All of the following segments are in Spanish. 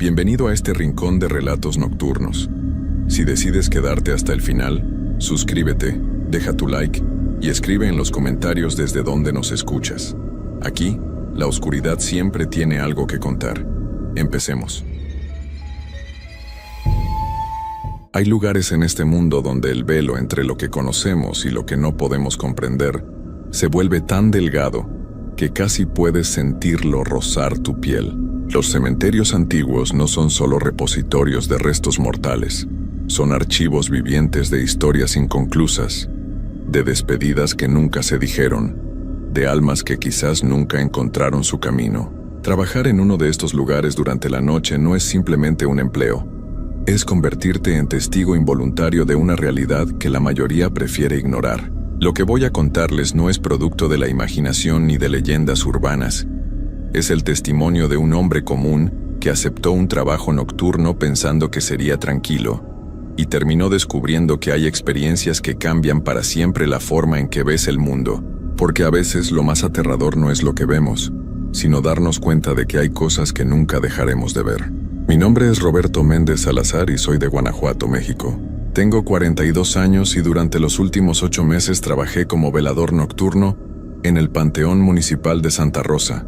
Bienvenido a este rincón de relatos nocturnos. Si decides quedarte hasta el final, suscríbete, deja tu like y escribe en los comentarios desde dónde nos escuchas. Aquí, la oscuridad siempre tiene algo que contar. Empecemos. Hay lugares en este mundo donde el velo entre lo que conocemos y lo que no podemos comprender se vuelve tan delgado que casi puedes sentirlo rozar tu piel. Los cementerios antiguos no son solo repositorios de restos mortales, son archivos vivientes de historias inconclusas, de despedidas que nunca se dijeron, de almas que quizás nunca encontraron su camino. Trabajar en uno de estos lugares durante la noche no es simplemente un empleo, es convertirte en testigo involuntario de una realidad que la mayoría prefiere ignorar. Lo que voy a contarles no es producto de la imaginación ni de leyendas urbanas. Es el testimonio de un hombre común que aceptó un trabajo nocturno pensando que sería tranquilo, y terminó descubriendo que hay experiencias que cambian para siempre la forma en que ves el mundo, porque a veces lo más aterrador no es lo que vemos, sino darnos cuenta de que hay cosas que nunca dejaremos de ver. Mi nombre es Roberto Méndez Salazar y soy de Guanajuato, México. Tengo 42 años y durante los últimos 8 meses trabajé como velador nocturno en el Panteón Municipal de Santa Rosa,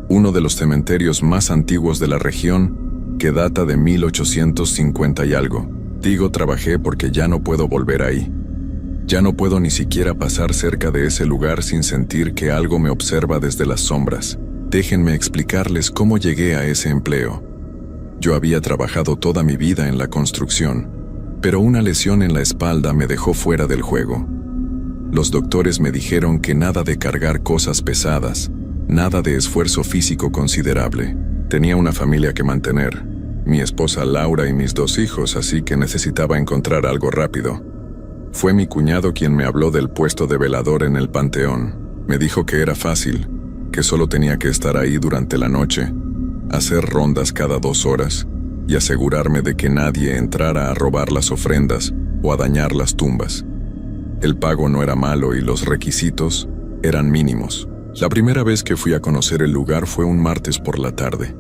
uno de los cementerios más antiguos de la región, que data de 1850 y algo. Digo trabajé porque ya no puedo volver ahí. Ya no puedo ni siquiera pasar cerca de ese lugar sin sentir que algo me observa desde las sombras. Déjenme explicarles cómo llegué a ese empleo. Yo había trabajado toda mi vida en la construcción, pero una lesión en la espalda me dejó fuera del juego. Los doctores me dijeron que nada de cargar cosas pesadas, nada de esfuerzo físico considerable. Tenía una familia que mantener, mi esposa Laura y mis 2 hijos, así que necesitaba encontrar algo rápido. Fue mi cuñado quien me habló del puesto de velador en el panteón. Me dijo que era fácil, que solo tenía que estar ahí durante la noche, hacer rondas cada 2 horas y asegurarme de que nadie entrara a robar las ofrendas o a dañar las tumbas. El pago no era malo y los requisitos eran mínimos. La primera vez que fui a conocer el lugar fue un martes por la tarde.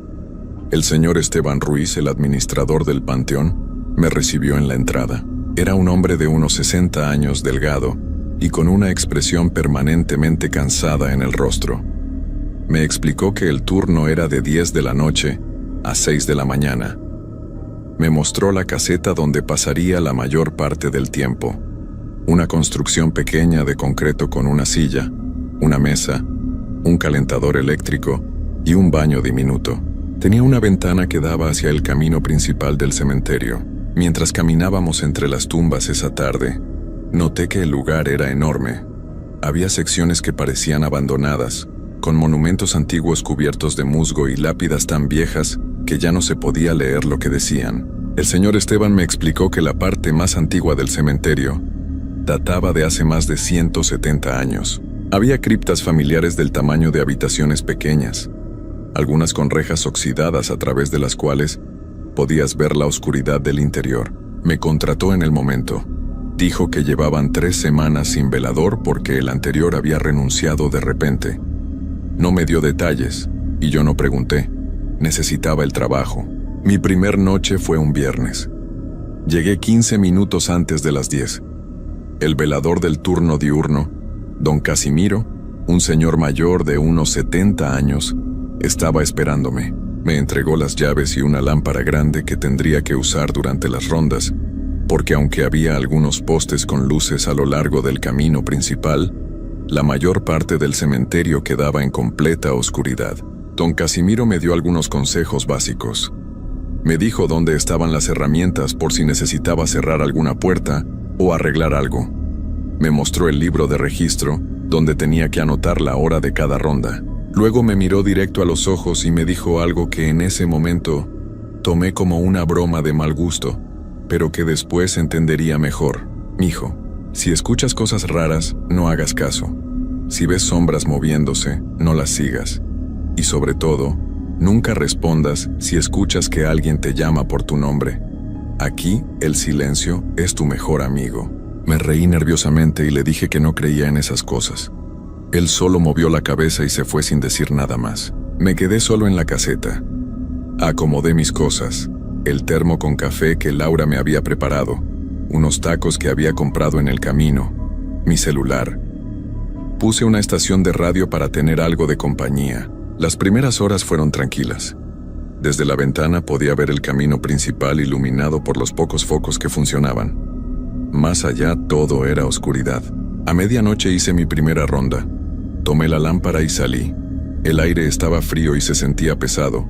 El señor Esteban Ruiz, el administrador del panteón, me recibió en la entrada. Era un hombre de unos 60 años, delgado y con una expresión permanentemente cansada en el rostro. Me explicó que el turno era de 10 de la noche a 6 de la mañana. Me mostró la caseta donde pasaría la mayor parte del tiempo. Una construcción pequeña de concreto con una silla, una mesa, un calentador eléctrico y un baño diminuto. Tenía una ventana que daba hacia el camino principal del cementerio. Mientras caminábamos entre las tumbas esa tarde, noté que el lugar era enorme. Había secciones que parecían abandonadas, con monumentos antiguos cubiertos de musgo y lápidas tan viejas que ya no se podía leer lo que decían. El señor Esteban me explicó que la parte más antigua del cementerio databa de hace más de 170 años. Había criptas familiares del tamaño de habitaciones pequeñas, algunas con rejas oxidadas a través de las cuales podías ver la oscuridad del interior. Me contrató en el momento. Dijo que llevaban 3 semanas sin velador porque el anterior había renunciado de repente. No me dio detalles, y yo no pregunté. Necesitaba el trabajo. Mi primer noche fue un viernes. Llegué 15 minutos antes de las 10. El velador del turno diurno, don Casimiro, un señor mayor de unos 70 años, estaba esperándome. Me entregó las llaves y una lámpara grande que tendría que usar durante las rondas, porque aunque había algunos postes con luces a lo largo del camino principal, la mayor parte del cementerio quedaba en completa oscuridad. Don Casimiro me dio algunos consejos básicos. Me dijo dónde estaban las herramientas por si necesitaba cerrar alguna puerta o arreglar algo. Me mostró el libro de registro, donde tenía que anotar la hora de cada ronda. Luego me miró directo a los ojos y me dijo algo que en ese momento tomé como una broma de mal gusto, pero que después entendería mejor. Mijo, si escuchas cosas raras, no hagas caso. Si ves sombras moviéndose, no las sigas. Y sobre todo, nunca respondas si escuchas que alguien te llama por tu nombre. Aquí, el silencio es tu mejor amigo. Me reí nerviosamente y le dije que no creía en esas cosas. Él solo movió la cabeza y se fue sin decir nada más. Me quedé solo en la caseta. Acomodé mis cosas, el termo con café que Laura me había preparado, unos tacos que había comprado en el camino, mi celular. Puse una estación de radio para tener algo de compañía. Las primeras horas fueron tranquilas. Desde la ventana podía ver el camino principal iluminado por los pocos focos que funcionaban. Más allá todo era oscuridad. A medianoche hice mi primera ronda. Tomé la lámpara y salí. El aire estaba frío y se sentía pesado,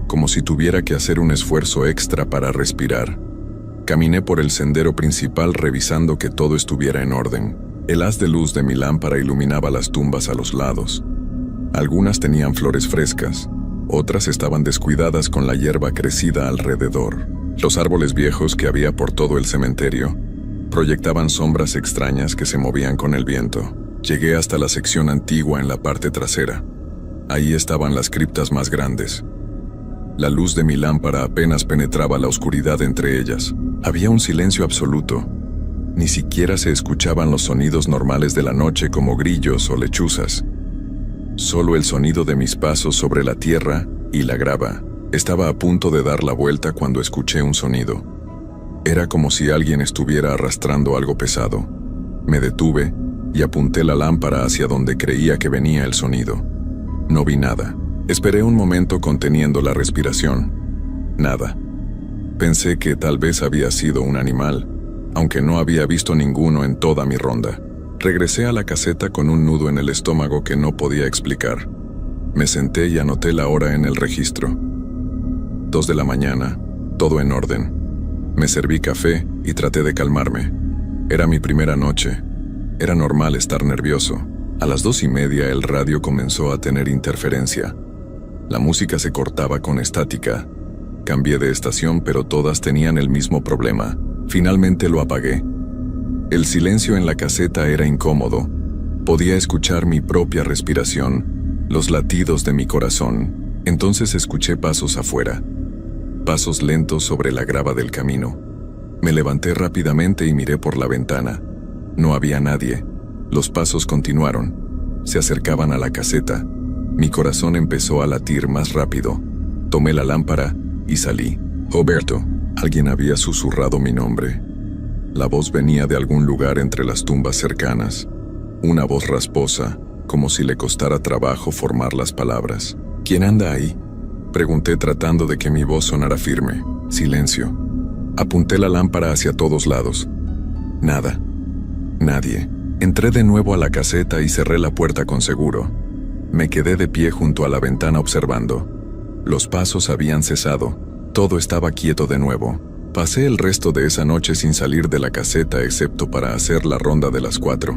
como si tuviera que hacer un esfuerzo extra para respirar. Caminé por el sendero principal revisando que todo estuviera en orden. El haz de luz de mi lámpara iluminaba las tumbas a los lados. Algunas tenían flores frescas, otras estaban descuidadas con la hierba crecida alrededor. Los árboles viejos que había por todo el cementerio proyectaban sombras extrañas que se movían con el viento. Llegué hasta la sección antigua en la parte trasera. Ahí estaban las criptas más grandes. La luz de mi lámpara apenas penetraba la oscuridad entre ellas. Había un silencio absoluto. Ni siquiera se escuchaban los sonidos normales de la noche como grillos o lechuzas. Solo el sonido de mis pasos sobre la tierra y la grava. Estaba a punto de dar la vuelta cuando escuché un sonido. Era como si alguien estuviera arrastrando algo pesado. Me detuve y apunté la lámpara hacia donde creía que venía el sonido. No vi nada. Esperé un momento conteniendo la respiración. Nada. Pensé que tal vez había sido un animal, aunque no había visto ninguno en toda mi ronda. Regresé a la caseta con un nudo en el estómago que no podía explicar. Me senté y anoté la hora en el registro. 2 de la mañana, todo en orden. Me serví café y traté de calmarme. Era mi primera noche. Era normal estar nervioso. A las 2:30 el radio comenzó a tener interferencia. La música se cortaba con estática. Cambié de estación, pero todas tenían el mismo problema. Finalmente lo apagué. El silencio en la caseta era incómodo. Podía escuchar mi propia respiración, los latidos de mi corazón. Entonces escuché pasos afuera. Pasos lentos sobre la grava del camino. Me levanté rápidamente y miré por la ventana. No había nadie. Los pasos continuaron. Se acercaban a la caseta. Mi corazón empezó a latir más rápido. Tomé la lámpara y salí. Roberto. Alguien había susurrado mi nombre. La voz venía de algún lugar entre las tumbas cercanas. Una voz rasposa, como si le costara trabajo formar las palabras. ¿Quién anda ahí?, pregunté tratando de que mi voz sonara firme. Silencio. Apunté la lámpara hacia todos lados. Nada. Nadie. Entré de nuevo a la caseta y cerré la puerta con seguro. Me quedé de pie junto a la ventana observando. Los pasos habían cesado. Todo estaba quieto de nuevo. Pasé el resto de esa noche sin salir de la caseta excepto para hacer la ronda de las 4.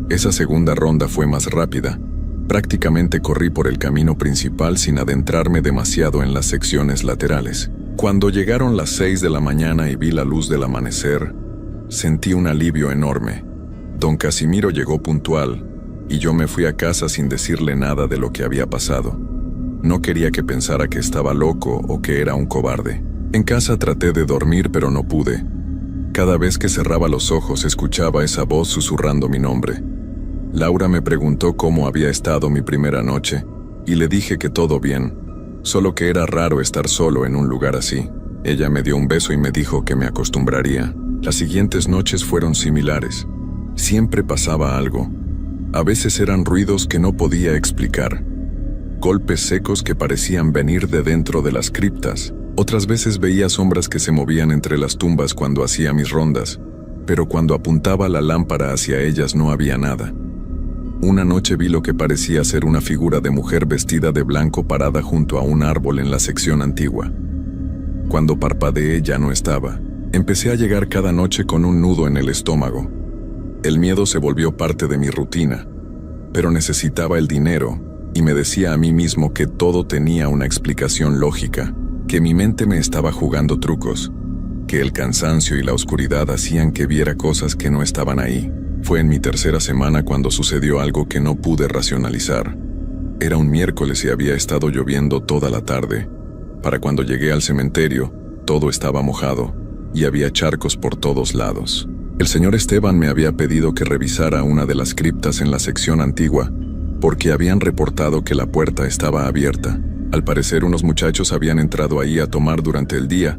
Esa segunda ronda fue más rápida. Prácticamente corrí por el camino principal sin adentrarme demasiado en las secciones laterales. Cuando llegaron las 6 de la mañana y vi la luz del amanecer, sentí un alivio enorme. Don Casimiro llegó puntual, y yo me fui a casa sin decirle nada de lo que había pasado. No quería que pensara que estaba loco o que era un cobarde. En casa traté de dormir, pero no pude. Cada vez que cerraba los ojos escuchaba esa voz susurrando mi nombre. Laura me preguntó cómo había estado mi primera noche, y le dije que todo bien, solo que era raro estar solo en un lugar así. Ella me dio un beso y me dijo que me acostumbraría. Las siguientes noches fueron similares. Siempre pasaba algo. A veces eran ruidos que no podía explicar. Golpes secos que parecían venir de dentro de las criptas. Otras veces veía sombras que se movían entre las tumbas cuando hacía mis rondas, pero cuando apuntaba la lámpara hacia ellas no había nada. Una noche vi lo que parecía ser una figura de mujer vestida de blanco parada junto a un árbol en la sección antigua. Cuando parpadeé ya no estaba. Empecé a llegar cada noche con un nudo en el estómago. El miedo se volvió parte de mi rutina, pero necesitaba el dinero y me decía a mí mismo que todo tenía una explicación lógica, que mi mente me estaba jugando trucos, que el cansancio y la oscuridad hacían que viera cosas que no estaban ahí. Fue en mi tercera semana cuando sucedió algo que no pude racionalizar. Era un miércoles y había estado lloviendo toda la tarde. Para cuando llegué al cementerio, todo estaba mojado y había charcos por todos lados. El señor Esteban me había pedido que revisara una de las criptas en la sección antigua, porque habían reportado que la puerta estaba abierta. Al parecer unos muchachos habían entrado ahí a tomar durante el día,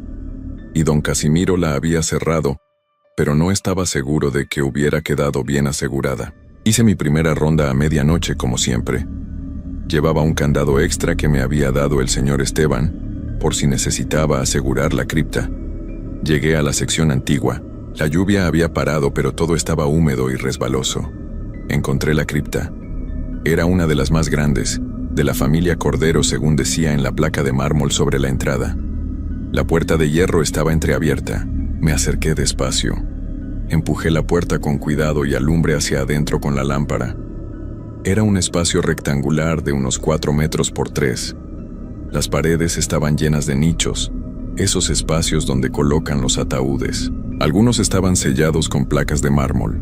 y don Casimiro la había cerrado, pero no estaba seguro de que hubiera quedado bien asegurada. Hice mi primera ronda a medianoche como siempre. Llevaba un candado extra que me había dado el señor Esteban, por si necesitaba asegurar la cripta. Llegué a la sección antigua. La lluvia había parado, pero todo estaba húmedo y resbaloso. Encontré la cripta. Era una de las más grandes, de la familia Cordero, según decía en la placa de mármol sobre la entrada. La puerta de hierro estaba entreabierta. Me acerqué despacio. Empujé la puerta con cuidado y alumbré hacia adentro con la lámpara. Era un espacio rectangular de unos 4 metros por 3. Las paredes estaban llenas de nichos, esos espacios donde colocan los ataúdes. Algunos estaban sellados con placas de mármol.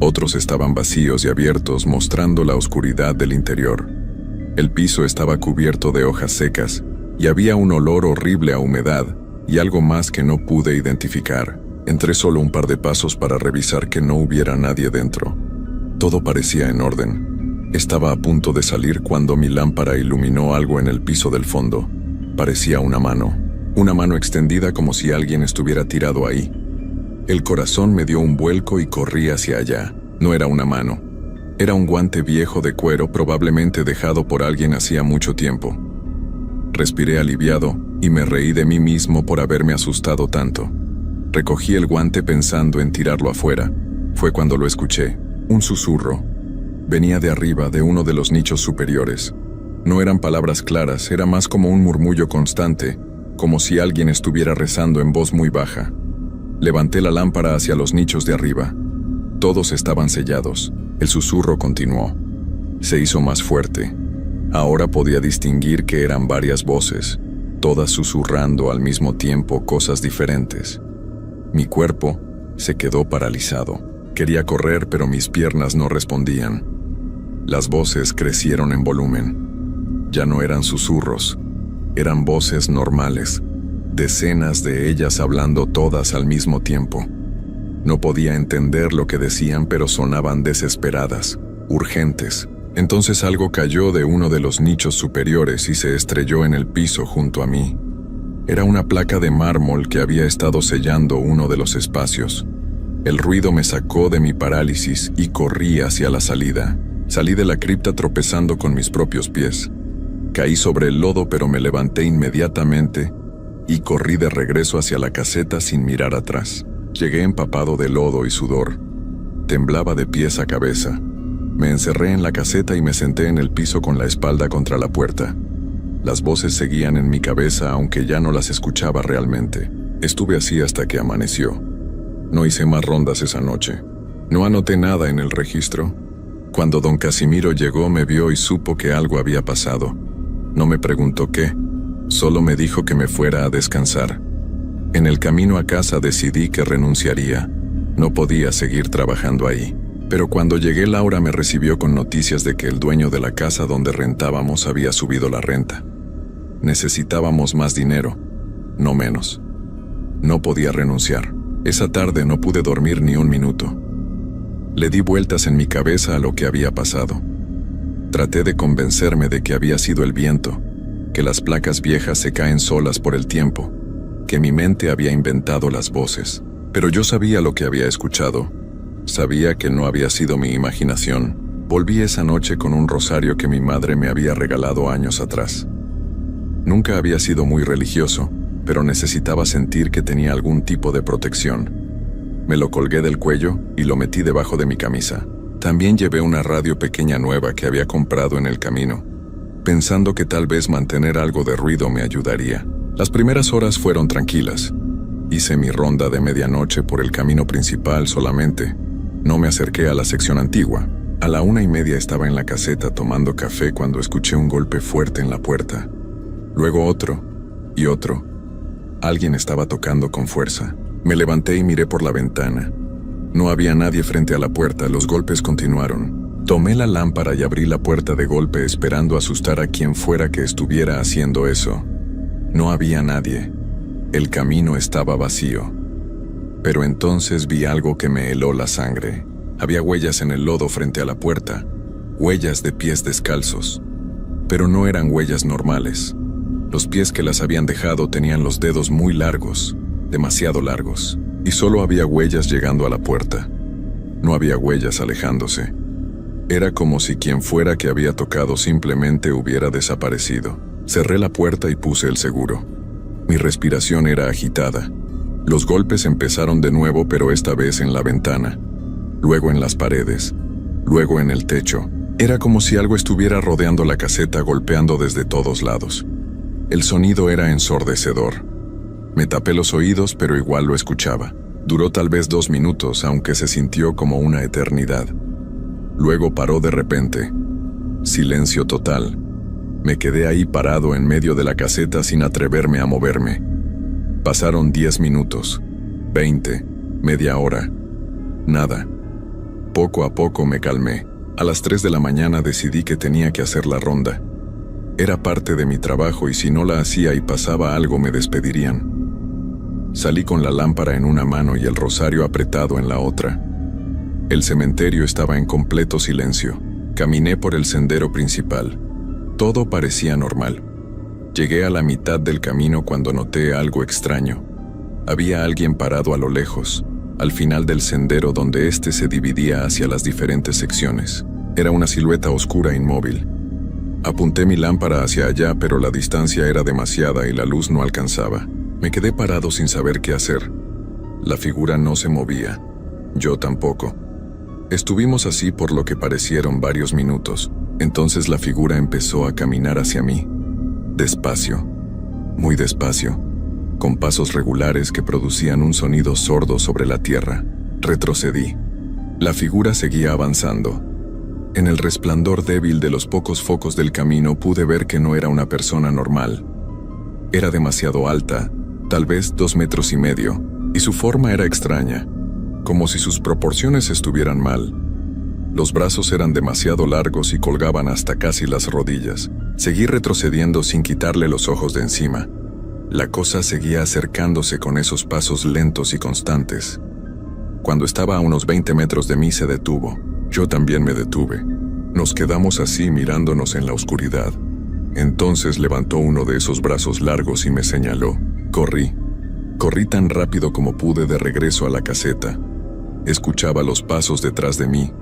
Otros estaban vacíos y abiertos, mostrando la oscuridad del interior. El piso estaba cubierto de hojas secas, y había un olor horrible a humedad, y algo más que no pude identificar. Entré solo un par de pasos para revisar que no hubiera nadie dentro. Todo parecía en orden. Estaba a punto de salir cuando mi lámpara iluminó algo en el piso del fondo. Parecía una mano extendida como si alguien estuviera tirado ahí. El corazón me dio un vuelco y corrí hacia allá. No era una mano. Era un guante viejo de cuero, probablemente dejado por alguien hacía mucho tiempo. Respiré aliviado y me reí de mí mismo por haberme asustado tanto. Recogí el guante pensando en tirarlo afuera. Fue cuando lo escuché. Un susurro. Venía de arriba, de uno de los nichos superiores. No eran palabras claras, era más como un murmullo constante, como si alguien estuviera rezando en voz muy baja. Levanté la lámpara hacia los nichos de arriba. Todos estaban sellados. El susurro continuó. Se hizo más fuerte. Ahora podía distinguir que eran varias voces, todas susurrando al mismo tiempo cosas diferentes. Mi cuerpo se quedó paralizado. Quería correr, pero mis piernas no respondían. Las voces crecieron en volumen. Ya no eran susurros, eran voces normales, decenas de ellas hablando todas al mismo tiempo. No podía entender lo que decían, pero sonaban desesperadas, urgentes. Entonces algo cayó de uno de los nichos superiores y se estrelló en el piso junto a mí. Era una placa de mármol que había estado sellando uno de los espacios. El ruido me sacó de mi parálisis y corrí hacia la salida. Salí de la cripta tropezando con mis propios pies. Caí sobre el lodo, pero me levanté inmediatamente y corrí de regreso hacia la caseta sin mirar atrás. Llegué empapado de lodo y sudor. Temblaba de pies a cabeza. Me encerré en la caseta y me senté en el piso con la espalda contra la puerta. Las voces seguían en mi cabeza, aunque ya no las escuchaba realmente. Estuve así hasta que amaneció. No hice más rondas esa noche. No anoté nada en el registro. Cuando don Casimiro llegó, me vio y supo que algo había pasado. No me preguntó qué, solo me dijo que me fuera a descansar. En el camino a casa decidí que renunciaría. No podía seguir trabajando ahí. Pero cuando llegué, Laura me recibió con noticias de que el dueño de la casa donde rentábamos había subido la renta. Necesitábamos más dinero, no menos. No podía renunciar. Esa tarde no pude dormir ni un minuto. Le di vueltas en mi cabeza a lo que había pasado. Traté de convencerme de que había sido el viento, que las placas viejas se caen solas por el tiempo, que mi mente había inventado las voces. Pero yo sabía lo que había escuchado. Sabía que no había sido mi imaginación. Volví esa noche con un rosario que mi madre me había regalado años atrás. Nunca había sido muy religioso, pero necesitaba sentir que tenía algún tipo de protección. Me lo colgué del cuello y lo metí debajo de mi camisa. También llevé una radio pequeña nueva que había comprado en el camino, pensando que tal vez mantener algo de ruido me ayudaría. Las primeras horas fueron tranquilas. Hice mi ronda de medianoche por el camino principal solamente. No me acerqué a la sección antigua. A la 1:30 estaba en la caseta tomando café cuando escuché un golpe fuerte en la puerta. Luego otro y otro. Alguien estaba tocando con fuerza. Me levanté y miré por la ventana. No había nadie frente a la puerta. Los golpes continuaron. Tomé la lámpara y abrí la puerta de golpe, esperando asustar a quien fuera que estuviera haciendo eso. No había nadie. El camino estaba vacío. Pero entonces vi algo que me heló la sangre. Había huellas en el lodo frente a la puerta, huellas de pies descalzos. Pero no eran huellas normales. Los pies que las habían dejado tenían los dedos muy largos, demasiado largos, y solo había huellas llegando a la puerta. No había huellas alejándose. Era como si quien fuera que había tocado simplemente hubiera desaparecido. Cerré la puerta y puse el seguro. Mi respiración era agitada. Los golpes empezaron de nuevo, pero esta vez en la ventana, luego en las paredes, luego en el techo. Era como si algo estuviera rodeando la caseta, golpeando desde todos lados. El sonido era ensordecedor. Me tapé los oídos, pero igual lo escuchaba. Duró tal vez 2 minutos, aunque se sintió como una eternidad. Luego paró de repente. Silencio total. Me quedé ahí parado en medio de la caseta sin atreverme a moverme. Pasaron 10 minutos, 20, media hora. Nada. Poco a poco me calmé. A las 3 de la mañana decidí que tenía que hacer la ronda. Era parte de mi trabajo y si no la hacía y pasaba algo me despedirían. Salí con la lámpara en una mano y el rosario apretado en la otra. El cementerio estaba en completo silencio. Caminé por el sendero principal. Todo parecía normal. Llegué a la mitad del camino cuando noté algo extraño. Había alguien parado a lo lejos, al final del sendero donde éste se dividía hacia las diferentes secciones. Era una silueta oscura e inmóvil. Apunté mi lámpara hacia allá, pero la distancia era demasiada y la luz no alcanzaba. Me quedé parado sin saber qué hacer. La figura no se movía. Yo tampoco. Estuvimos así por lo que parecieron varios minutos. Entonces la figura empezó a caminar hacia mí. Despacio, muy despacio, con pasos regulares que producían un sonido sordo sobre la tierra. Retrocedí. La figura seguía avanzando. En el resplandor débil de los pocos focos del camino pude ver que no era una persona normal. Era demasiado alta, tal vez 2,5 metros, y su forma era extraña, como si sus proporciones estuvieran mal. Los brazos eran demasiado largos y colgaban hasta casi las rodillas. Seguí retrocediendo sin quitarle los ojos de encima. La cosa seguía acercándose con esos pasos lentos y constantes. Cuando estaba a unos 20 metros de mí se detuvo. Yo también me detuve. Nos quedamos así mirándonos en la oscuridad. Entonces levantó uno de esos brazos largos y me señaló. Corrí. Corrí tan rápido como pude de regreso a la caseta. Escuchaba los pasos detrás de mí.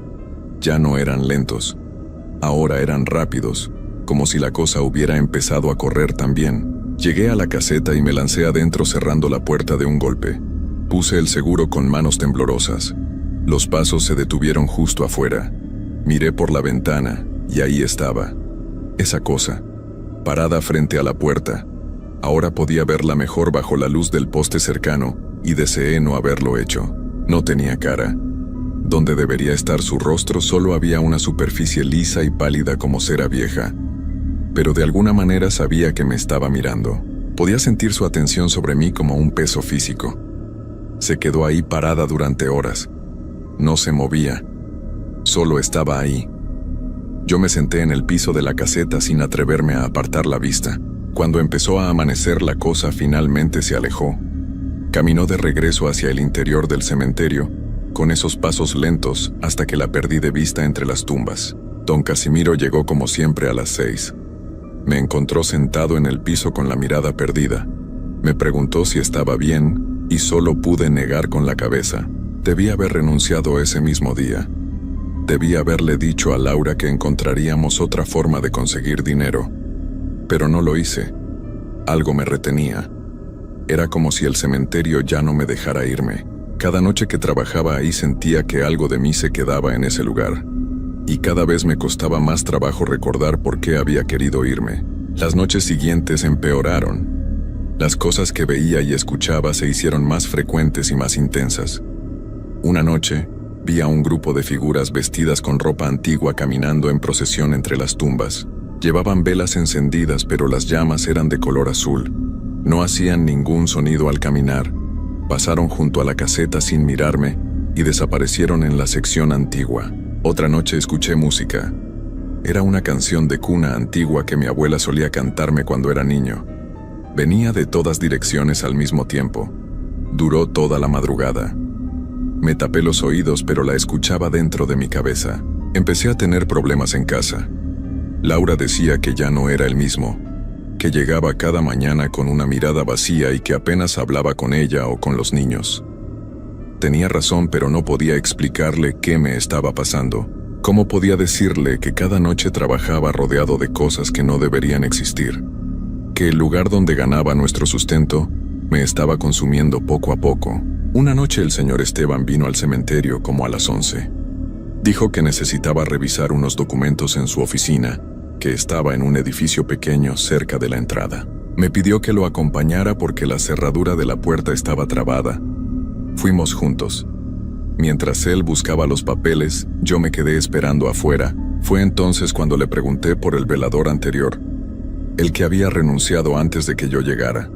Ya no eran lentos. Ahora eran rápidos, como si la cosa hubiera empezado a correr también. Llegué a la caseta y me lancé adentro cerrando la puerta de un golpe. Puse el seguro con manos temblorosas. Los pasos se detuvieron justo afuera. Miré por la ventana y ahí estaba. Esa cosa, parada frente a la puerta. Ahora podía verla mejor bajo la luz del poste cercano y deseé no haberlo hecho. No tenía cara. Donde debería estar su rostro solo había una superficie lisa y pálida como cera vieja. Pero de alguna manera sabía que me estaba mirando. Podía sentir su atención sobre mí como un peso físico. Se quedó ahí parada durante horas. No se movía. Solo estaba ahí. Yo me senté en el piso de la caseta sin atreverme a apartar la vista. Cuando empezó a amanecer, la cosa finalmente se alejó. Caminó de regreso hacia el interior del cementerio, con esos pasos lentos hasta que la perdí de vista entre las tumbas. Don Casimiro llegó como siempre a las 6. Me encontró sentado en el piso con la mirada perdida. Me preguntó si estaba bien y solo pude negar con la cabeza. Debí haber renunciado ese mismo día. Debí haberle dicho a Laura que encontraríamos otra forma de conseguir dinero. Pero no lo hice. Algo me retenía. Era como si el cementerio ya no me dejara irme. Cada noche que trabajaba ahí sentía que algo de mí se quedaba en ese lugar. Y cada vez me costaba más trabajo recordar por qué había querido irme. Las noches siguientes empeoraron. Las cosas que veía y escuchaba se hicieron más frecuentes y más intensas. Una noche, vi a un grupo de figuras vestidas con ropa antigua caminando en procesión entre las tumbas. Llevaban velas encendidas, pero las llamas eran de color azul. No hacían ningún sonido al caminar. Pasaron junto a la caseta sin mirarme y desaparecieron en la sección antigua. Otra noche escuché música. Era una canción de cuna antigua que mi abuela solía cantarme cuando era niño. Venía de todas direcciones al mismo tiempo. Duró toda la madrugada. Me tapé los oídos, pero la escuchaba dentro de mi cabeza. Empecé a tener problemas en casa. Laura decía que ya no era el mismo. que llegaba cada mañana con una mirada vacía y que apenas hablaba con ella o con los niños. Tenía razón, pero no podía explicarle qué me estaba pasando. ¿Cómo podía decirle que cada noche trabajaba rodeado de cosas que no deberían existir? Que el lugar donde ganaba nuestro sustento me estaba consumiendo poco a poco. Una noche el señor Esteban vino al cementerio como a las 11. Dijo que necesitaba revisar unos documentos en su oficina, que estaba en un edificio pequeño cerca de la entrada. Me pidió que lo acompañara porque la cerradura de la puerta estaba trabada. Fuimos juntos. Mientras él buscaba los papeles, yo me quedé esperando afuera. Fue entonces cuando le pregunté por el velador anterior, el que había renunciado antes de que yo llegara.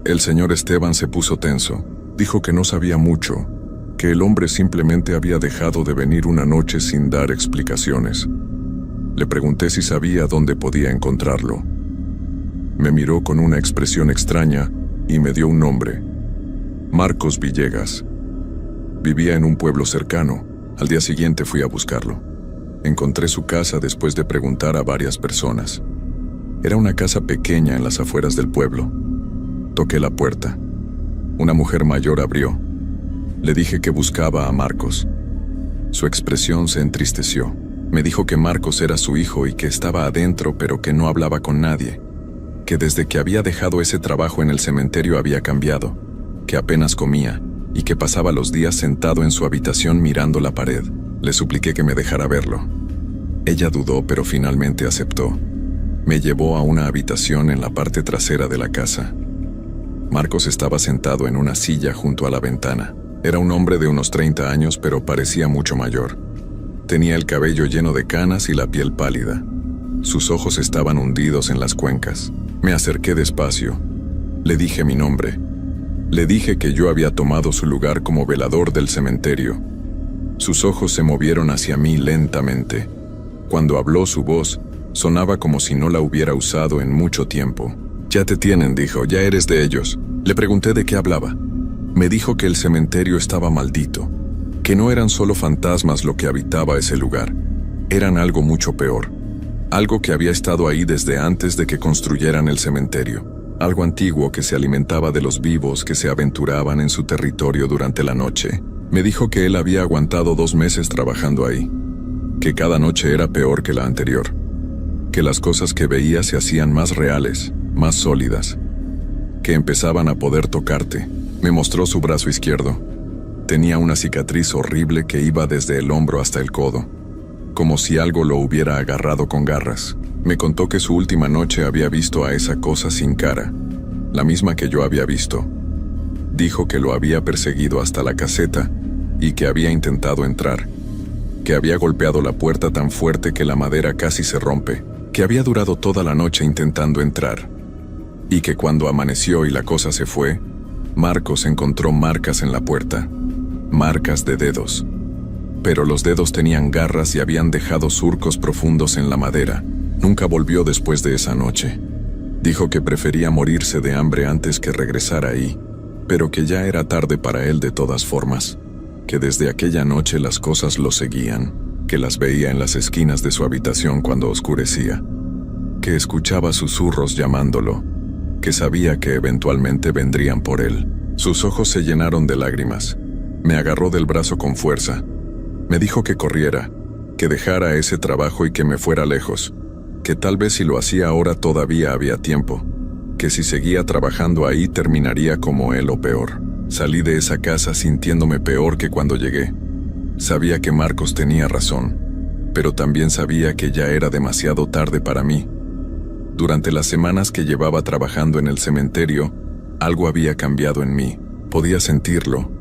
El señor Esteban se puso tenso. Dijo que no sabía mucho, que el hombre simplemente había dejado de venir una noche sin dar explicaciones. Le pregunté si sabía dónde podía encontrarlo. Me miró con una expresión extraña y me dio un nombre: Marcos Villegas. Vivía en un pueblo cercano. Al día siguiente fui a buscarlo. Encontré su casa después de preguntar a varias personas. Era una casa pequeña en las afueras del pueblo. Toqué la puerta. Una mujer mayor abrió. Le dije que buscaba a Marcos. Su expresión se entristeció. Me dijo que Marcos era su hijo y que estaba adentro, pero que no hablaba con nadie. Que desde que había dejado ese trabajo en el cementerio había cambiado. Que apenas comía y que pasaba los días sentado en su habitación mirando la pared. Le supliqué que me dejara verlo. Ella dudó, pero finalmente aceptó. Me llevó a una habitación en la parte trasera de la casa. Marcos estaba sentado en una silla junto a la ventana. Era un hombre de unos 30 años, pero parecía mucho mayor. Tenía el cabello lleno de canas y la piel pálida. Sus ojos estaban hundidos en las cuencas. Me acerqué despacio. Le dije mi nombre. Le dije que yo había tomado su lugar como velador del cementerio. Sus ojos se movieron hacia mí lentamente. Cuando habló, su voz sonaba como si no la hubiera usado en mucho tiempo. «Ya te tienen», dijo, «ya eres de ellos». Le pregunté de qué hablaba. Me dijo que el cementerio estaba maldito, que no eran solo fantasmas lo que habitaba ese lugar, eran algo mucho peor. Algo que había estado ahí desde antes de que construyeran el cementerio. Algo antiguo que se alimentaba de los vivos que se aventuraban en su territorio durante la noche. Me dijo que él había aguantado 2 meses trabajando ahí, que cada noche era peor que la anterior, que las cosas que veía se hacían más reales, más sólidas, que empezaban a poder tocarte. Me mostró su brazo izquierdo. Tenía una cicatriz horrible que iba desde el hombro hasta el codo, como si algo lo hubiera agarrado con garras. Me contó que su última noche había visto a esa cosa sin cara, la misma que yo había visto. Dijo que lo había perseguido hasta la caseta y que había intentado entrar, que había golpeado la puerta tan fuerte que la madera casi se rompe, que había durado toda la noche intentando entrar, y que cuando amaneció y la cosa se fue, Marcos encontró marcas en la puerta, marcas de dedos. Pero los dedos tenían garras y habían dejado surcos profundos en la madera. Nunca volvió después de esa noche. Dijo que prefería morirse de hambre antes que regresar ahí, pero que ya era tarde para él de todas formas, que desde aquella noche las cosas lo seguían, que las veía en las esquinas de su habitación cuando oscurecía, que escuchaba susurros llamándolo, que sabía que eventualmente vendrían por él. Sus ojos se llenaron de lágrimas. Me agarró del brazo con fuerza. Me dijo que corriera, que dejara ese trabajo y que me fuera lejos, que tal vez si lo hacía ahora todavía había tiempo, que si seguía trabajando ahí terminaría como él o peor. Salí de esa casa sintiéndome peor que cuando llegué. Sabía que Marcos tenía razón, pero también sabía que ya era demasiado tarde para mí. Durante las semanas que llevaba trabajando en el cementerio, algo había cambiado en mí. Podía sentirlo.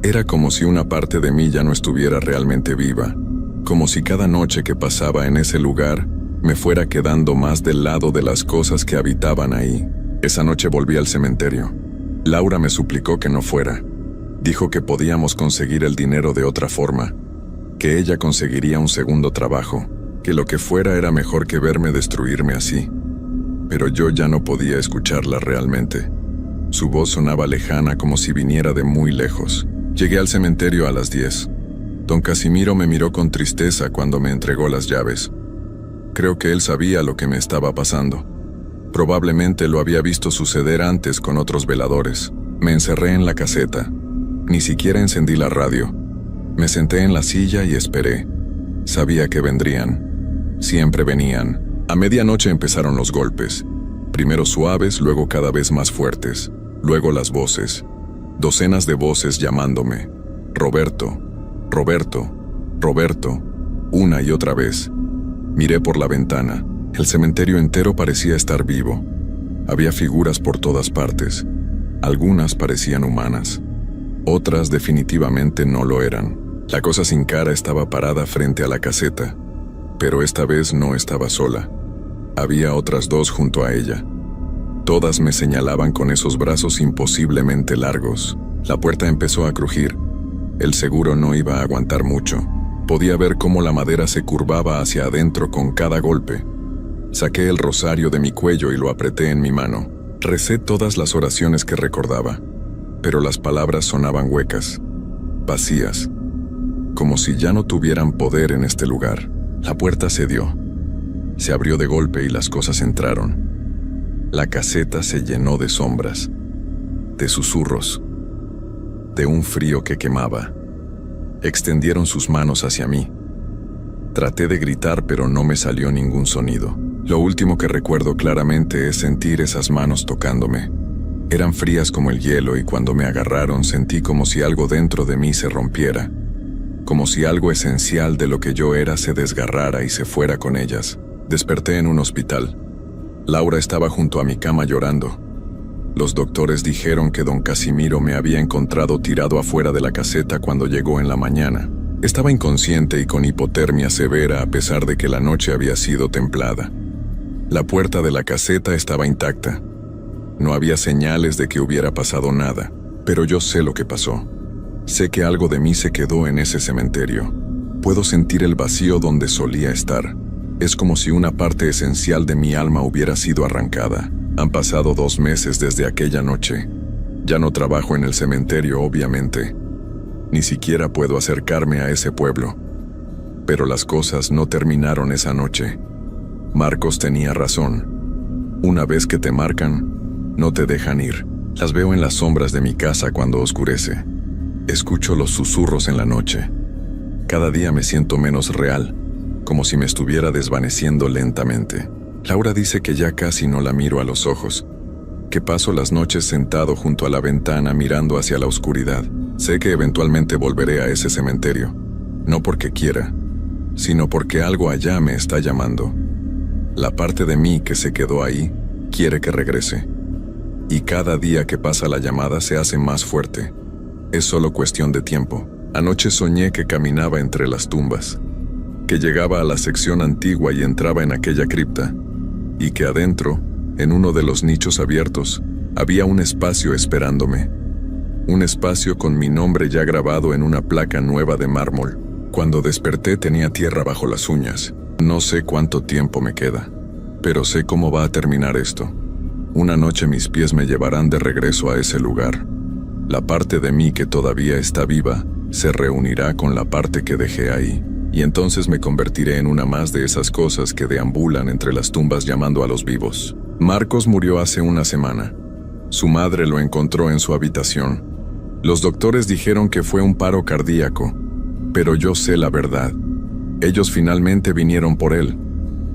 Era como si una parte de mí ya no estuviera realmente viva, como si cada noche que pasaba en ese lugar me fuera quedando más del lado de las cosas que habitaban ahí. Esa noche volví al cementerio. Laura me suplicó que no fuera. Dijo que podíamos conseguir el dinero de otra forma, que ella conseguiría un segundo trabajo, que lo que fuera era mejor que verme destruirme así. Pero yo ya no podía escucharla realmente. Su voz sonaba lejana como si viniera de muy lejos. Llegué al cementerio a las 10. Don Casimiro me miró con tristeza cuando me entregó las llaves. Creo que él sabía lo que me estaba pasando. Probablemente lo había visto suceder antes con otros veladores. Me encerré en la caseta. Ni siquiera encendí la radio. Me senté en la silla y esperé. Sabía que vendrían. Siempre venían. A medianoche empezaron los golpes. Primero suaves, luego cada vez más fuertes. Luego las voces. Docenas de voces llamándome. Roberto, Roberto, Roberto. Una y otra vez. Miré por la ventana. El cementerio entero parecía estar vivo. Había figuras por todas partes. Algunas parecían humanas. Otras definitivamente no lo eran. La cosa sin cara estaba parada frente a la caseta, pero esta vez no estaba sola. Había otras dos junto a ella. Todas me señalaban con esos brazos imposiblemente largos. La puerta empezó a crujir. El seguro no iba a aguantar mucho. Podía ver cómo la madera se curvaba hacia adentro con cada golpe. Saqué el rosario de mi cuello y lo apreté en mi mano. Recé todas las oraciones que recordaba, pero las palabras sonaban huecas, vacías, como si ya no tuvieran poder en este lugar. La puerta cedió. Se abrió de golpe y las cosas entraron. La caseta se llenó de sombras, de susurros, de un frío que quemaba. Extendieron sus manos hacia mí. Traté de gritar, pero no me salió ningún sonido. Lo último que recuerdo claramente es sentir esas manos tocándome. Eran frías como el hielo y cuando me agarraron sentí como si algo dentro de mí se rompiera, como si algo esencial de lo que yo era se desgarrara y se fuera con ellas. Desperté en un hospital. Laura estaba junto a mi cama llorando. Los doctores dijeron que don Casimiro me había encontrado tirado afuera de la caseta cuando llegó en la mañana. Estaba inconsciente y con hipotermia severa a pesar de que la noche había sido templada. La puerta de la caseta estaba intacta. No había señales de que hubiera pasado nada, pero yo sé lo que pasó. Sé que algo de mí se quedó en ese cementerio. Puedo sentir el vacío donde solía estar. Es como si una parte esencial de mi alma hubiera sido arrancada. Han pasado 2 meses desde aquella noche. Ya no trabajo en el cementerio, obviamente. Ni siquiera puedo acercarme a ese pueblo. Pero las cosas no terminaron esa noche. Marcos tenía razón. Una vez que te marcan, no te dejan ir. Las veo en las sombras de mi casa cuando oscurece. Escucho los susurros en la noche. Cada día me siento menos real, como si me estuviera desvaneciendo lentamente. Laura dice que ya casi no la miro a los ojos, que paso las noches sentado junto a la ventana mirando hacia la oscuridad. Sé que eventualmente volveré a ese cementerio, no porque quiera, sino porque algo allá me está llamando. La parte de mí que se quedó ahí quiere que regrese. Y cada día que pasa la llamada se hace más fuerte. Es solo cuestión de tiempo. Anoche soñé que caminaba entre las tumbas, que llegaba a la sección antigua y entraba en aquella cripta, y que adentro, en uno de los nichos abiertos, había un espacio esperándome. Un espacio con mi nombre ya grabado en una placa nueva de mármol. Cuando desperté tenía tierra bajo las uñas. No sé cuánto tiempo me queda, pero sé cómo va a terminar esto. Una noche mis pies me llevarán de regreso a ese lugar. La parte de mí que todavía está viva se reunirá con la parte que dejé ahí, y entonces me convertiré en una más de esas cosas que deambulan entre las tumbas llamando a los vivos. Marcos murió hace una semana. Su madre lo encontró en su habitación. Los doctores dijeron que fue un paro cardíaco, pero yo sé la verdad. Ellos finalmente vinieron por él,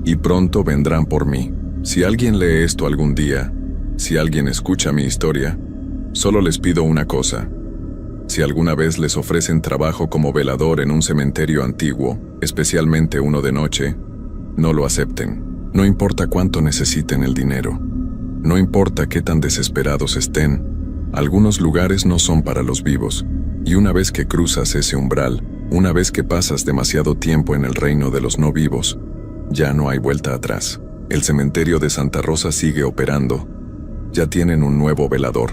y pronto vendrán por mí. Si alguien lee esto algún día, si alguien escucha mi historia, solo les pido una cosa. Si alguna vez les ofrecen trabajo como velador en un cementerio antiguo, especialmente uno de noche, no lo acepten. No importa cuánto necesiten el dinero. No importa qué tan desesperados estén. Algunos lugares no son para los vivos, y una vez que cruzas ese umbral, una vez que pasas demasiado tiempo en el reino de los no vivos, ya no hay vuelta atrás. El cementerio de Santa Rosa sigue operando. Ya tienen un nuevo velador.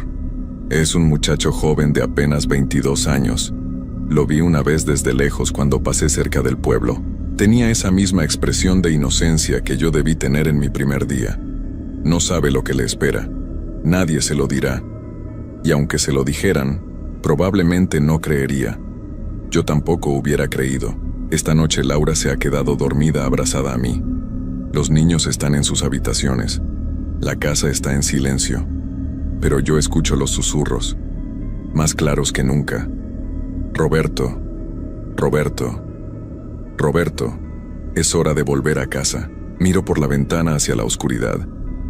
Es un muchacho joven de apenas 22 años. Lo vi una vez desde lejos cuando pasé cerca del pueblo. Tenía esa misma expresión de inocencia que yo debí tener en mi primer día. No sabe lo que le espera. Nadie se lo dirá. Y aunque se lo dijeran, probablemente no creería. Yo tampoco hubiera creído. Esta noche Laura se ha quedado dormida abrazada a mí. Los niños están en sus habitaciones. La casa está en silencio, pero yo escucho los susurros, más claros que nunca. Roberto, Roberto, Roberto, es hora de volver a casa. Miro por la ventana hacia la oscuridad,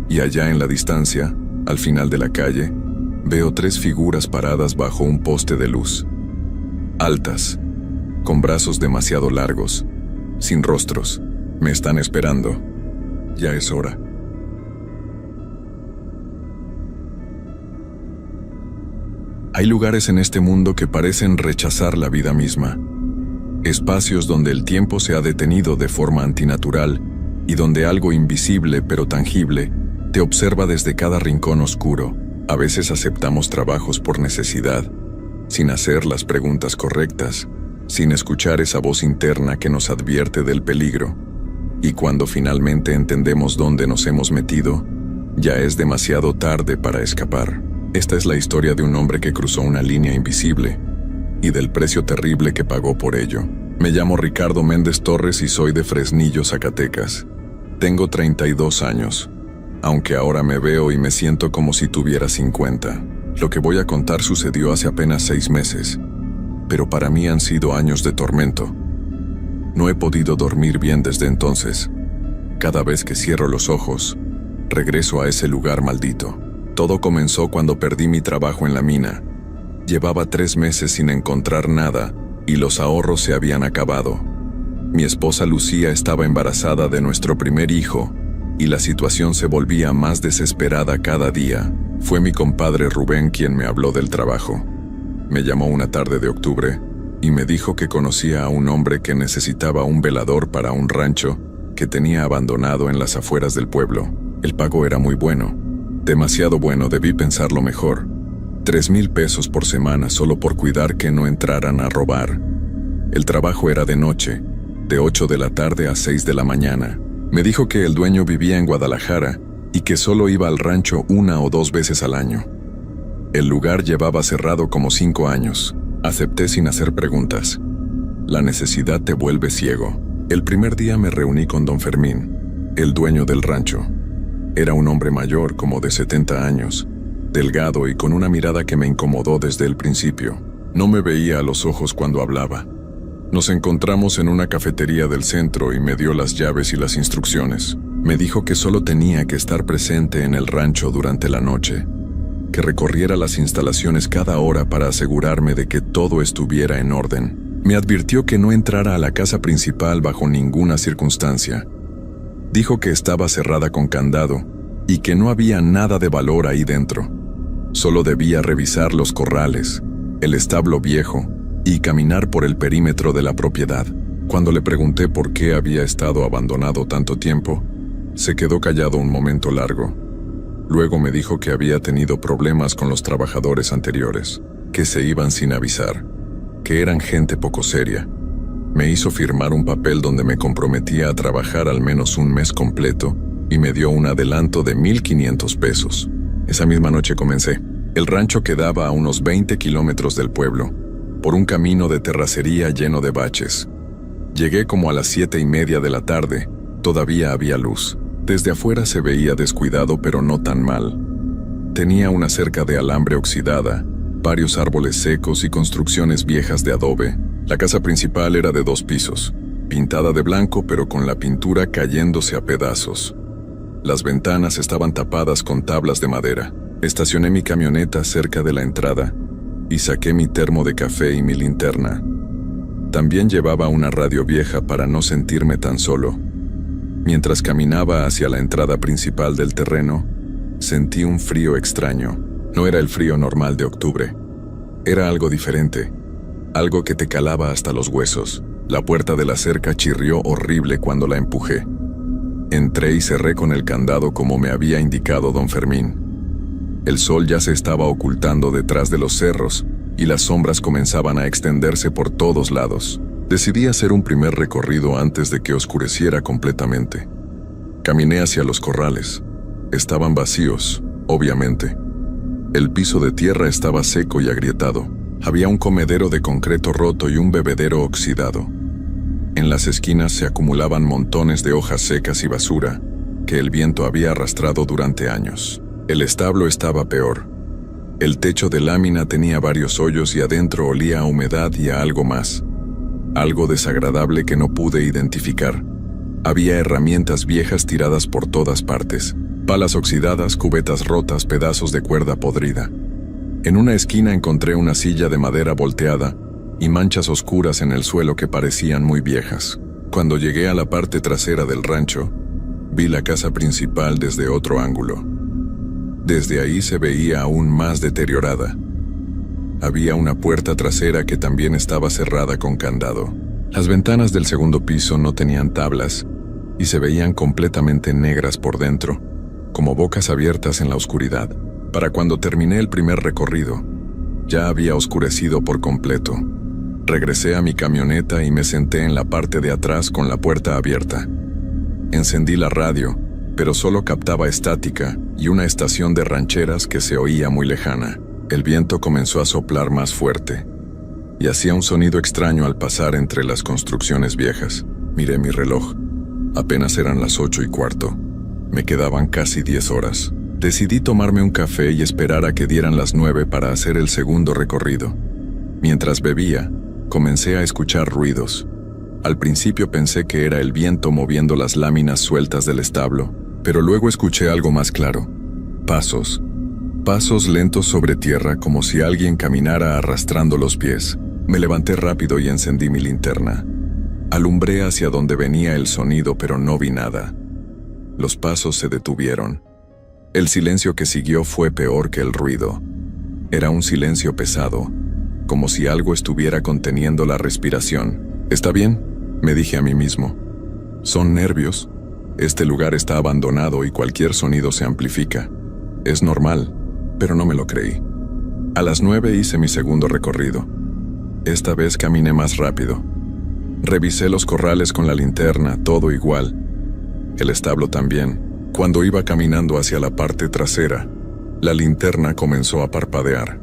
y allá en la distancia, al final de la calle, veo 3 figuras paradas bajo un poste de luz. Altas, con brazos demasiado largos, sin rostros. Me están esperando. Ya es hora. Hay lugares en este mundo que parecen rechazar la vida misma. Espacios donde el tiempo se ha detenido de forma antinatural y donde algo invisible pero tangible te observa desde cada rincón oscuro. A veces aceptamos trabajos por necesidad, sin hacer las preguntas correctas, sin escuchar esa voz interna que nos advierte del peligro. Y cuando finalmente entendemos dónde nos hemos metido, ya es demasiado tarde para escapar. Esta es la historia de un hombre que cruzó una línea invisible y del precio terrible que pagó por ello. Me llamo Ricardo Méndez Torres y soy de Fresnillo, Zacatecas. Tengo 32 años, aunque ahora me veo y me siento como si tuviera 50. Lo que voy a contar sucedió hace apenas 6 meses, pero para mí han sido años de tormento. No he podido dormir bien desde entonces. Cada vez que cierro los ojos, regreso a ese lugar maldito. Todo comenzó cuando perdí mi trabajo en la mina. Llevaba 3 meses sin encontrar nada y los ahorros se habían acabado. Mi esposa Lucía estaba embarazada de nuestro primer hijo y la situación se volvía más desesperada cada día. Fue mi compadre Rubén quien me habló del trabajo. Me llamó una tarde de octubre y me dijo que conocía a un hombre que necesitaba un velador para un rancho que tenía abandonado en las afueras del pueblo. El pago era muy bueno. Demasiado bueno, debí pensarlo mejor. 3,000 pesos por semana solo por cuidar que no entraran a robar. El trabajo era de noche, de 8 de la tarde a 6 de la mañana. Me dijo que el dueño vivía en Guadalajara y que solo iba al rancho 1 o 2 veces al año. El lugar llevaba cerrado como 5 años. Acepté sin hacer preguntas. La necesidad te vuelve ciego. El primer día me reuní con don Fermín, el dueño del rancho. Era un hombre mayor, como de 70 años, delgado y con una mirada que me incomodó desde el principio. No me veía a los ojos cuando hablaba. Nos encontramos en una cafetería del centro y me dio las llaves y las instrucciones. Me dijo que solo tenía que estar presente en el rancho durante la noche, que recorriera las instalaciones cada hora para asegurarme de que todo estuviera en orden. Me advirtió que no entrara a la casa principal bajo ninguna circunstancia. Dijo que estaba cerrada con candado y que no había nada de valor ahí dentro. Solo debía revisar los corrales, el establo viejo y caminar por el perímetro de la propiedad. Cuando le pregunté por qué había estado abandonado tanto tiempo, se quedó callado un momento largo. Luego me dijo que había tenido problemas con los trabajadores anteriores, que se iban sin avisar, que eran gente poco seria. Me hizo firmar un papel donde me comprometía a trabajar al menos un mes completo y me dio un adelanto de 1,500 pesos. Esa misma noche comencé. El rancho quedaba a unos 20 kilómetros del pueblo, por un camino de terracería lleno de baches. Llegué como a las 7:30 de la tarde. Todavía había luz. Desde afuera se veía descuidado, pero no tan mal. Tenía una cerca de alambre oxidada, varios árboles secos y construcciones viejas de adobe. La casa principal era de 2 pisos, pintada de blanco pero con la pintura cayéndose a pedazos. Las ventanas estaban tapadas con tablas de madera. Estacioné mi camioneta cerca de la entrada y saqué mi termo de café y mi linterna. También llevaba una radio vieja para no sentirme tan solo. Mientras caminaba hacia la entrada principal del terreno, sentí un frío extraño. No era el frío normal de octubre. Era algo diferente, algo que te calaba hasta los huesos. La puerta de la cerca chirrió horrible cuando la empujé. Entré y cerré con el candado como me había indicado don Fermín. El sol ya se estaba ocultando detrás de los cerros y las sombras comenzaban a extenderse por todos lados. Decidí hacer un primer recorrido antes de que oscureciera completamente. Caminé hacia los corrales. Estaban vacíos, obviamente. El piso de tierra estaba seco y agrietado. Había un comedero de concreto roto y un bebedero oxidado. En las esquinas se acumulaban montones de hojas secas y basura que el viento había arrastrado durante años. El establo estaba peor. El techo de lámina tenía varios hoyos y adentro olía a humedad y a algo más. Algo desagradable que no pude identificar. Había herramientas viejas tiradas por todas partes. Palas oxidadas, cubetas rotas, pedazos de cuerda podrida. En una esquina encontré una silla de madera volteada y manchas oscuras en el suelo que parecían muy viejas. Cuando llegué a la parte trasera del rancho, vi la casa principal desde otro ángulo. Desde ahí se veía aún más deteriorada. Había una puerta trasera que también estaba cerrada con candado. Las ventanas del segundo piso no tenían tablas y se veían completamente negras por dentro, como bocas abiertas en la oscuridad. Para cuando terminé el primer recorrido, ya había oscurecido por completo. Regresé a mi camioneta y me senté en la parte de atrás con la puerta abierta. Encendí la radio, pero solo captaba estática y una estación de rancheras que se oía muy lejana. El viento comenzó a soplar más fuerte y hacía un sonido extraño al pasar entre las construcciones viejas. Miré mi reloj. Apenas eran las 8:15. Me quedaban casi 10 horas. Decidí tomarme un café y esperar a que dieran las 9 para hacer el segundo recorrido. Mientras bebía, comencé a escuchar ruidos. Al principio pensé que era el viento moviendo las láminas sueltas del establo, pero luego escuché algo más claro. Pasos. Pasos lentos sobre tierra como si alguien caminara arrastrando los pies. Me levanté rápido y encendí mi linterna. Alumbré hacia donde venía el sonido, pero no vi nada. Los pasos se detuvieron. El silencio que siguió fue peor que el ruido. Era un silencio pesado, como si algo estuviera conteniendo la respiración. «¿Está bien?», me dije a mí mismo. «Son nervios. Este lugar está abandonado y cualquier sonido se amplifica. Es normal», pero no me lo creí. A las 9 hice mi segundo recorrido. Esta vez caminé más rápido. Revisé los corrales con la linterna, todo igual. El establo también. Cuando iba caminando hacia la parte trasera, la linterna comenzó a parpadear.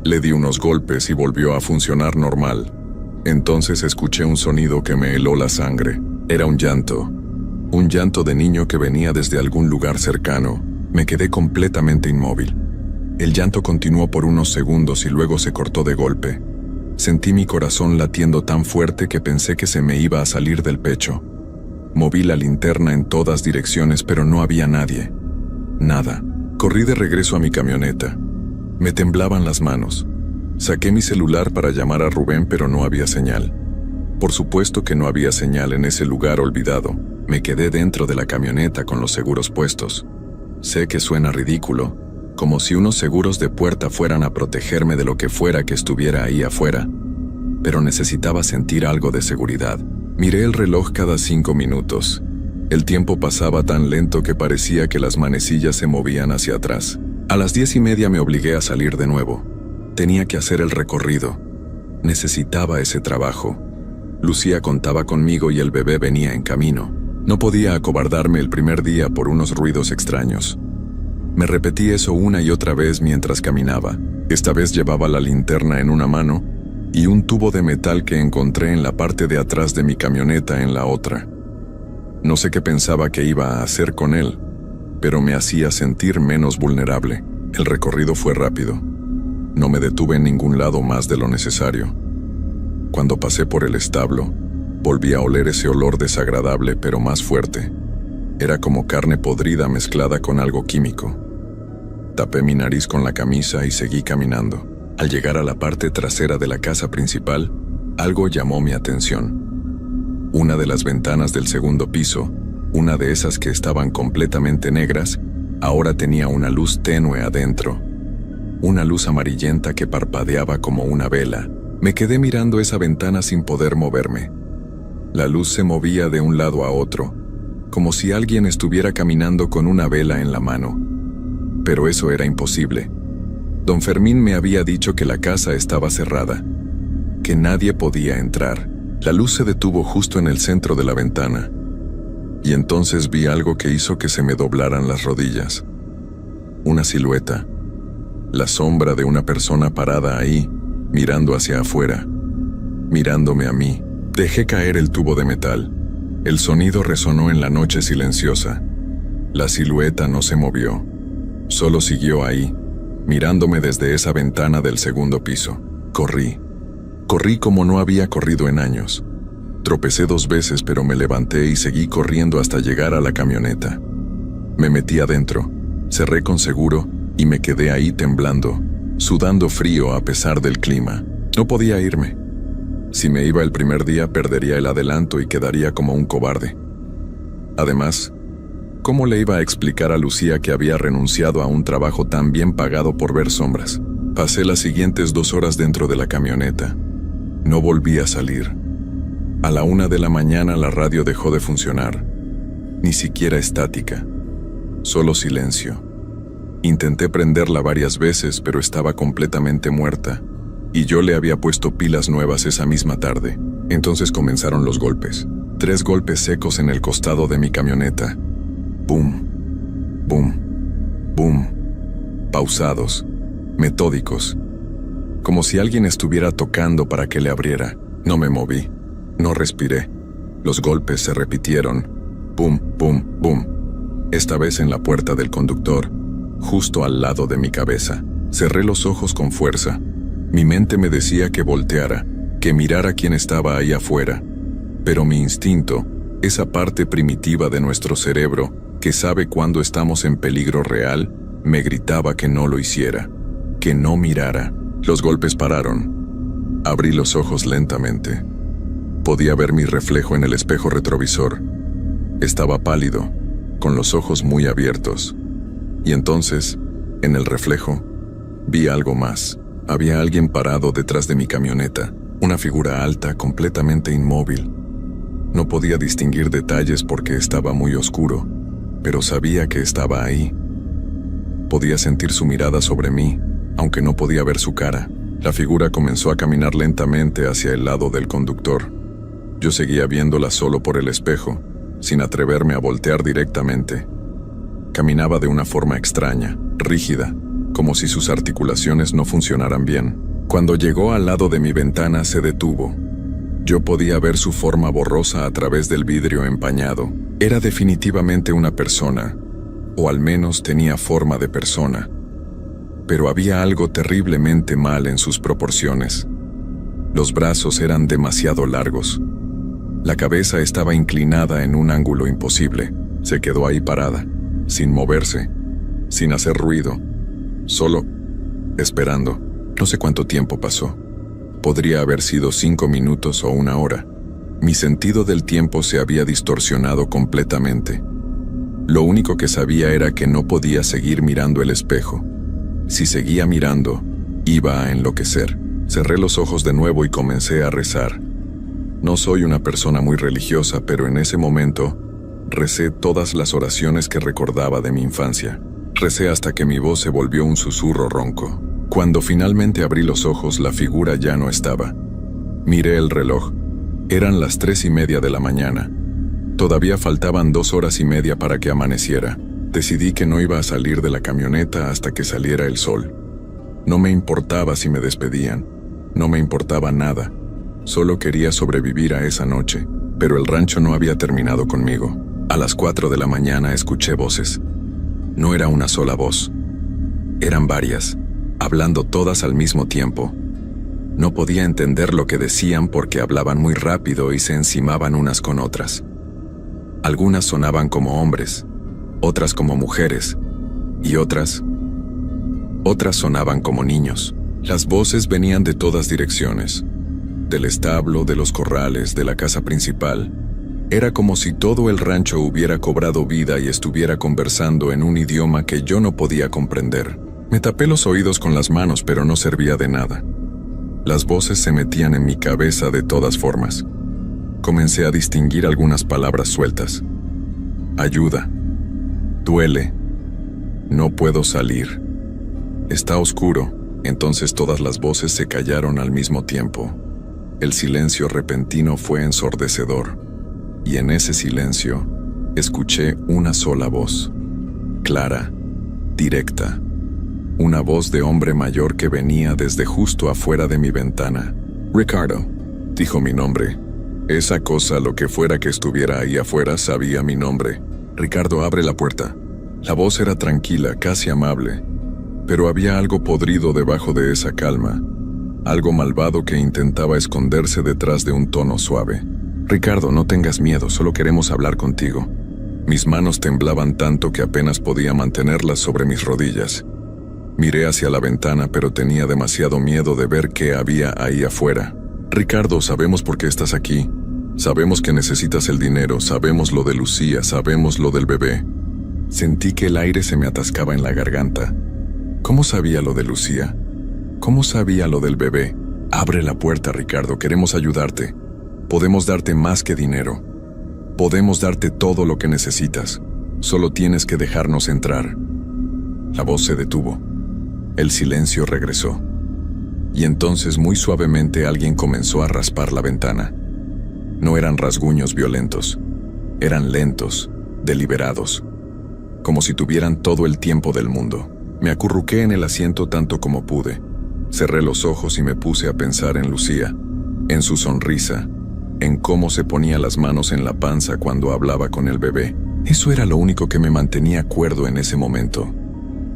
Le di unos golpes y volvió a funcionar normal. Entonces escuché un sonido que me heló la sangre. Era un llanto de niño que venía desde algún lugar cercano. Me quedé completamente inmóvil. El llanto continuó por unos segundos y luego se cortó de golpe. Sentí mi corazón latiendo tan fuerte que pensé que se me iba a salir del pecho. Moví la linterna en todas direcciones, pero no había nadie. Nada. Corrí de regreso a mi camioneta. Me temblaban las manos. Saqué mi celular para llamar a Rubén, pero no había señal. Por supuesto que no había señal en ese lugar olvidado. Me quedé dentro de la camioneta con los seguros puestos. Sé que suena ridículo, como si unos seguros de puerta fueran a protegerme de lo que fuera que estuviera ahí afuera, pero necesitaba sentir algo de seguridad. Miré el reloj cada 5 minutos. El tiempo pasaba tan lento que parecía que las manecillas se movían hacia atrás. A las 10:30 me obligué a salir de nuevo. Tenía que hacer el recorrido. Necesitaba ese trabajo. Lucía contaba conmigo y el bebé venía en camino. No podía acobardarme el primer día por unos ruidos extraños. Me repetí eso una y otra vez mientras caminaba. Esta vez llevaba la linterna en una mano y un tubo de metal que encontré en la parte de atrás de mi camioneta en la otra. No sé qué pensaba que iba a hacer con él, pero me hacía sentir menos vulnerable. El recorrido fue rápido. No me detuve en ningún lado más de lo necesario. Cuando pasé por el establo, volví a oler ese olor desagradable pero más fuerte. Era como carne podrida mezclada con algo químico. Tapé mi nariz con la camisa y seguí caminando. Al llegar a la parte trasera de la casa principal, algo llamó mi atención. Una de las ventanas del segundo piso, una de esas que estaban completamente negras, ahora tenía una luz tenue adentro. Una luz amarillenta que parpadeaba como una vela. Me quedé mirando esa ventana sin poder moverme. La luz se movía de un lado a otro, como si alguien estuviera caminando con una vela en la mano. Pero eso era imposible. Don Fermín me había dicho que la casa estaba cerrada, que nadie podía entrar. La luz se detuvo justo en el centro de la ventana, y entonces vi algo que hizo que se me doblaran las rodillas. Una silueta, la sombra de una persona parada ahí, mirando hacia afuera, mirándome a mí. Dejé caer el tubo de metal. El sonido resonó en la noche silenciosa. La silueta no se movió. Solo siguió ahí, mirándome desde esa ventana del segundo piso. Corrí. Corrí como no había corrido en años. Tropecé 2 veces, pero me levanté y seguí corriendo hasta llegar a la camioneta. Me metí adentro, cerré con seguro y me quedé ahí temblando, sudando frío a pesar del clima. No podía irme. Si me iba el primer día, perdería el adelanto y quedaría como un cobarde. Además, ¿cómo le iba a explicar a Lucía que había renunciado a un trabajo tan bien pagado por ver sombras? Pasé las siguientes 2 horas dentro de la camioneta. No volví a salir. A la 1 de la mañana la radio dejó de funcionar. Ni siquiera estática. Solo silencio. Intenté prenderla varias veces, pero estaba completamente muerta. Y yo le había puesto pilas nuevas esa misma tarde. Entonces comenzaron los golpes. 3 golpes secos en el costado de mi camioneta. Boom, boom, boom. Pausados, metódicos. Como si alguien estuviera tocando para que le abriera. No me moví. No respiré. Los golpes se repitieron. Boom, boom, boom. Esta vez en la puerta del conductor, justo al lado de mi cabeza. Cerré los ojos con fuerza. Mi mente me decía que volteara, que mirara quién estaba ahí afuera. Pero mi instinto, esa parte primitiva de nuestro cerebro, que sabe cuando estamos en peligro real, me gritaba que no lo hiciera, que no mirara. Los golpes pararon. Abrí los ojos lentamente. Podía ver mi reflejo en el espejo retrovisor. Estaba pálido, con los ojos muy abiertos. Y entonces, en el reflejo, vi algo más. Había alguien parado detrás de mi camioneta, una figura alta, completamente inmóvil. No podía distinguir detalles porque estaba muy oscuro, pero sabía que estaba ahí. Podía sentir su mirada sobre mí, aunque no podía ver su cara. La figura comenzó a caminar lentamente hacia el lado del conductor. Yo seguía viéndola solo por el espejo, sin atreverme a voltear directamente. Caminaba de una forma extraña, rígida, como si sus articulaciones no funcionaran bien. Cuando llegó al lado de mi ventana, se detuvo. Yo podía ver su forma borrosa a través del vidrio empañado. Era definitivamente una persona, o al menos tenía forma de persona. Pero había algo terriblemente mal en sus proporciones. Los brazos eran demasiado largos. La cabeza estaba inclinada en un ángulo imposible. Se quedó ahí parada, sin moverse, sin hacer ruido, solo esperando. No sé cuánto tiempo pasó. Podría haber sido 5 minutos o 1 hora. Mi sentido del tiempo se había distorsionado completamente. Lo único que sabía era que no podía seguir mirando el espejo. Si seguía mirando, iba a enloquecer. Cerré los ojos de nuevo y comencé a rezar. No soy una persona muy religiosa, pero en ese momento recé todas las oraciones que recordaba de mi infancia. Recé hasta que mi voz se volvió un susurro ronco. Cuando finalmente abrí los ojos, la figura ya no estaba. Miré el reloj. Eran las 3:30 de la mañana. Todavía faltaban 2 horas y media para que amaneciera. Decidí que no iba a salir de la camioneta hasta que saliera el sol. No me importaba si me despedían. No me importaba nada. Solo quería sobrevivir a esa noche. Pero el rancho no había terminado conmigo. A las 4 de la mañana escuché voces. No era una sola voz. Eran varias, hablando todas al mismo tiempo. No podía entender lo que decían porque hablaban muy rápido y se encimaban unas con otras. Algunas sonaban como hombres, otras como mujeres, y otras sonaban como niños. Las voces venían de todas direcciones, del establo, de los corrales, de la casa principal. Era como si todo el rancho hubiera cobrado vida y estuviera conversando en un idioma que yo no podía comprender. Me tapé los oídos con las manos, pero no servía de nada. Las voces se metían en mi cabeza de todas formas. Comencé a distinguir algunas palabras sueltas. Ayuda. Duele. No puedo salir. Está oscuro. Entonces todas las voces se callaron al mismo tiempo. El silencio repentino fue ensordecedor. Y en ese silencio, escuché una sola voz. Clara, directa. Una voz de hombre mayor que venía desde justo afuera de mi ventana. Ricardo, dijo mi nombre. Esa cosa, lo que fuera que estuviera ahí afuera, sabía mi nombre. Ricardo, abre la puerta. La voz era tranquila, casi amable, pero había algo podrido debajo de esa calma, algo malvado que intentaba esconderse detrás de un tono suave. «Ricardo, no tengas miedo, solo queremos hablar contigo». Mis manos temblaban tanto que apenas podía mantenerlas sobre mis rodillas. Miré hacia la ventana, pero tenía demasiado miedo de ver qué había ahí afuera. «Ricardo, sabemos por qué estás aquí. Sabemos que necesitas el dinero, sabemos lo de Lucía, sabemos lo del bebé». Sentí que el aire se me atascaba en la garganta. ¿Cómo sabía lo de Lucía? ¿Cómo sabía lo del bebé? «Abre la puerta, Ricardo, queremos ayudarte. Podemos darte más que dinero. Podemos darte todo lo que necesitas. Solo tienes que dejarnos entrar». La voz se detuvo. El silencio regresó. Y entonces muy suavemente alguien comenzó a raspar la ventana. No eran rasguños violentos. Eran lentos, deliberados, como si tuvieran todo el tiempo del mundo. Me acurruqué en el asiento tanto como pude. Cerré los ojos y me puse a pensar en Lucía, en su sonrisa, en cómo se ponía las manos en la panza cuando hablaba con el bebé. Eso era lo único que me mantenía cuerdo en ese momento.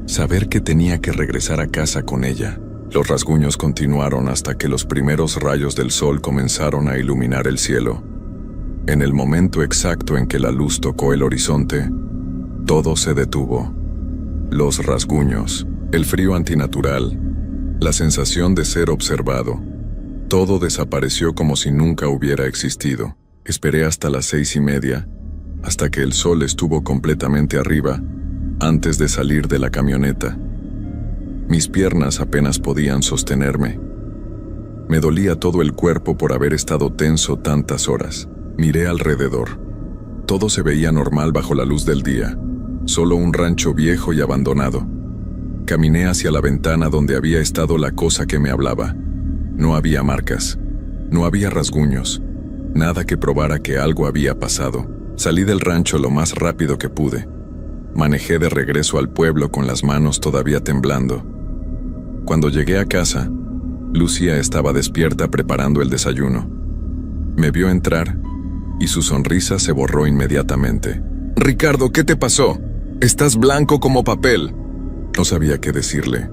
Saber que tenía que regresar a casa con ella. Los rasguños continuaron hasta que los primeros rayos del sol comenzaron a iluminar el cielo. En el momento exacto en que la luz tocó el horizonte, todo se detuvo. Los rasguños, el frío antinatural, la sensación de ser observado. Todo desapareció como si nunca hubiera existido. Esperé hasta las 6:30, hasta que el sol estuvo completamente arriba, antes de salir de la camioneta. Mis piernas apenas podían sostenerme. Me dolía todo el cuerpo por haber estado tenso tantas horas. Miré alrededor. Todo se veía normal bajo la luz del día, solo un rancho viejo y abandonado. Caminé hacia la ventana donde había estado la cosa que me hablaba. No había marcas, no había rasguños, nada que probara que algo había pasado. Salí del rancho lo más rápido que pude. Manejé de regreso al pueblo con las manos todavía temblando. Cuando llegué a casa, Lucía estaba despierta preparando el desayuno. Me vio entrar y su sonrisa se borró inmediatamente. «Ricardo, ¿qué te pasó? Estás blanco como papel». No sabía qué decirle.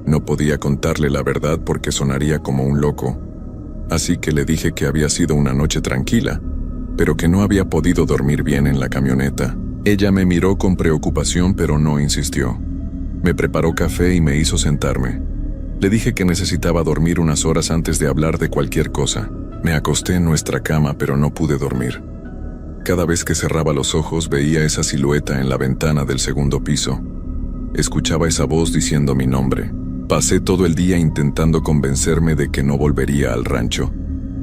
No podía contarle la verdad porque sonaría como un loco. Así que le dije que había sido una noche tranquila, pero que no había podido dormir bien en la camioneta. Ella me miró con preocupación, pero no insistió. Me preparó café y me hizo sentarme. Le dije que necesitaba dormir unas horas antes de hablar de cualquier cosa. Me acosté en nuestra cama, pero no pude dormir. Cada vez que cerraba los ojos veía esa silueta en la ventana del segundo piso. Escuchaba esa voz diciendo mi nombre. Pasé todo el día intentando convencerme de que no volvería al rancho.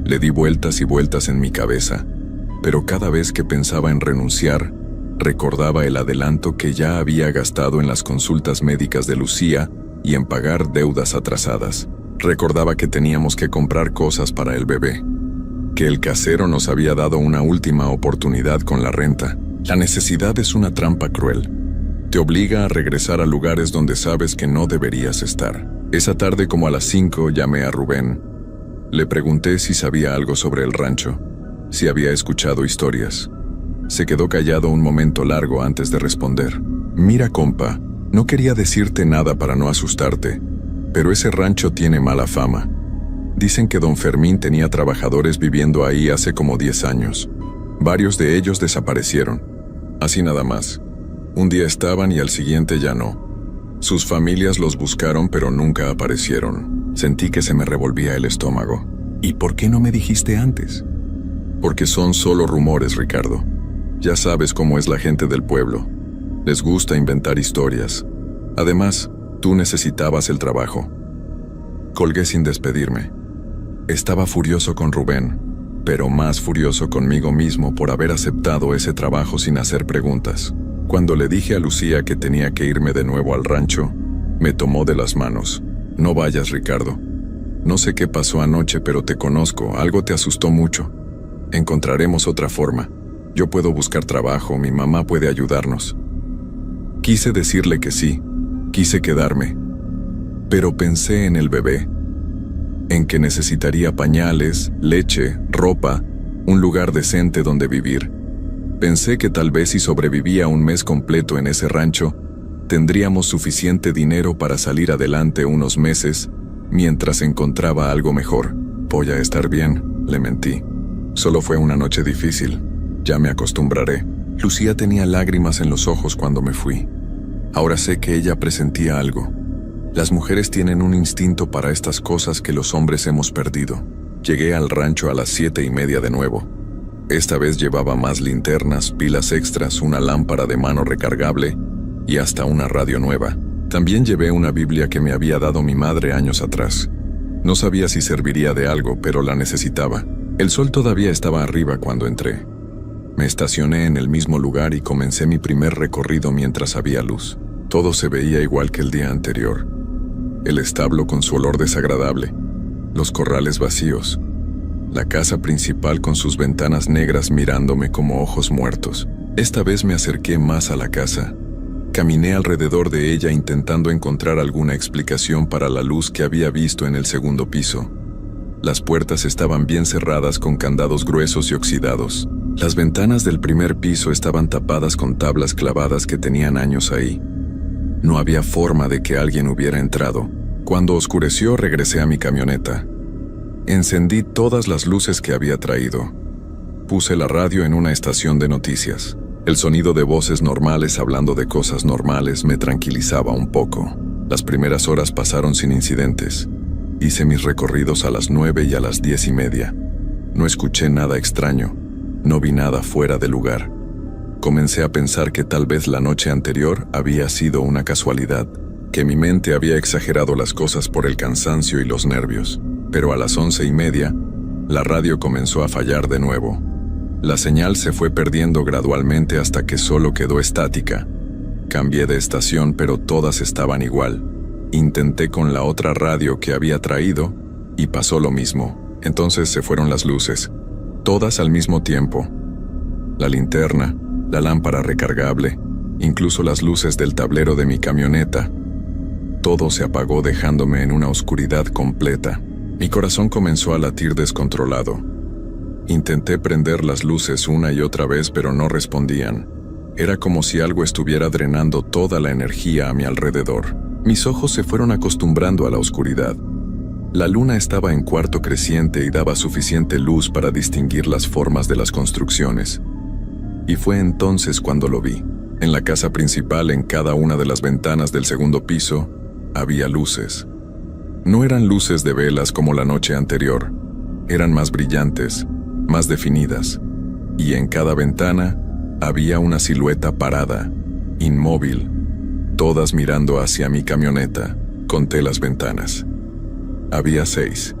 Le di vueltas y vueltas en mi cabeza, pero cada vez que pensaba en renunciar, recordaba el adelanto que ya había gastado en las consultas médicas de Lucía y en pagar deudas atrasadas. Recordaba que teníamos que comprar cosas para el bebé, que el casero nos había dado una última oportunidad con la renta. La necesidad es una trampa cruel. Te obliga a regresar a lugares donde sabes que no deberías estar. Esa tarde, como a las 5, llamé a Rubén. Le pregunté si sabía algo sobre el rancho, si había escuchado historias. Se quedó callado un momento largo antes de responder. «Mira, compa, no quería decirte nada para no asustarte, pero ese rancho tiene mala fama. Dicen que don Fermín tenía trabajadores viviendo ahí hace como 10 años. Varios de ellos desaparecieron. Así nada más. Un día estaban y al siguiente ya no. Sus familias los buscaron pero nunca aparecieron». Sentí que se me revolvía el estómago. «¿Y por qué no me dijiste antes?» «Porque son solo rumores, Ricardo. Ya sabes cómo es la gente del pueblo. Les gusta inventar historias. Además, tú necesitabas el trabajo». Colgué sin despedirme. Estaba furioso con Rubén, pero más furioso conmigo mismo por haber aceptado ese trabajo sin hacer preguntas. Cuando le dije a Lucía que tenía que irme de nuevo al rancho, me tomó de las manos. «No vayas, Ricardo. No sé qué pasó anoche, pero te conozco, algo te asustó mucho. Encontraremos otra forma. Yo puedo buscar trabajo, mi mamá puede ayudarnos». Quise decirle que sí, quise quedarme, pero pensé en el bebé, en que necesitaría pañales, leche, ropa, un lugar decente donde vivir. Pensé que tal vez si sobrevivía un mes completo en ese rancho, tendríamos suficiente dinero para salir adelante unos meses mientras encontraba algo mejor. Voy a estar bien, le mentí. Solo fue una noche difícil. Ya me acostumbraré. Lucía tenía lágrimas en los ojos cuando me fui. Ahora sé que ella presentía algo. Las mujeres tienen un instinto para estas cosas que los hombres hemos perdido. Llegué al rancho a las 7:30 de nuevo. Esta vez llevaba más linternas, pilas extras, una lámpara de mano recargable y hasta una radio nueva. También llevé una Biblia que me había dado mi madre años atrás. No sabía si serviría de algo, pero la necesitaba. El sol todavía estaba arriba cuando entré. Me estacioné en el mismo lugar y comencé mi primer recorrido mientras había luz. Todo se veía igual que el día anterior. El establo con su olor desagradable, los corrales vacíos, la casa principal con sus ventanas negras mirándome como ojos muertos. Esta vez me acerqué más a la casa. Caminé alrededor de ella intentando encontrar alguna explicación para la luz que había visto en el segundo piso. Las puertas estaban bien cerradas con candados gruesos y oxidados. Las ventanas del primer piso estaban tapadas con tablas clavadas que tenían años ahí. No había forma de que alguien hubiera entrado. Cuando oscureció, regresé a mi camioneta. Encendí todas las luces que había traído. Puse la radio en una estación de noticias. El sonido de voces normales hablando de cosas normales me tranquilizaba un poco. Las primeras horas pasaron sin incidentes. Hice mis recorridos a las 9 y a las 10:30. No escuché nada extraño. No vi nada fuera de lugar. Comencé a pensar que tal vez la noche anterior había sido una casualidad, que mi mente había exagerado las cosas por el cansancio y los nervios. Pero a las 11:30, la radio comenzó a fallar de nuevo. La señal se fue perdiendo gradualmente hasta que solo quedó estática. Cambié de estación, pero todas estaban igual. Intenté con la otra radio que había traído y pasó lo mismo. Entonces se fueron las luces, todas al mismo tiempo. La linterna, la lámpara recargable, incluso las luces del tablero de mi camioneta. Todo se apagó dejándome en una oscuridad completa. Mi corazón comenzó a latir descontrolado. Intenté prender las luces una y otra vez, pero no respondían. Era como si algo estuviera drenando toda la energía a mi alrededor. Mis ojos se fueron acostumbrando a la oscuridad. La luna estaba en cuarto creciente y daba suficiente luz para distinguir las formas de las construcciones. Y fue entonces cuando lo vi. En la casa principal, en cada una de las ventanas del segundo piso, había luces. No eran luces de velas como la noche anterior. Eran más brillantes, más definidas. Y en cada ventana había una silueta parada, inmóvil, todas mirando hacia mi camioneta. Conté las ventanas. Había 6.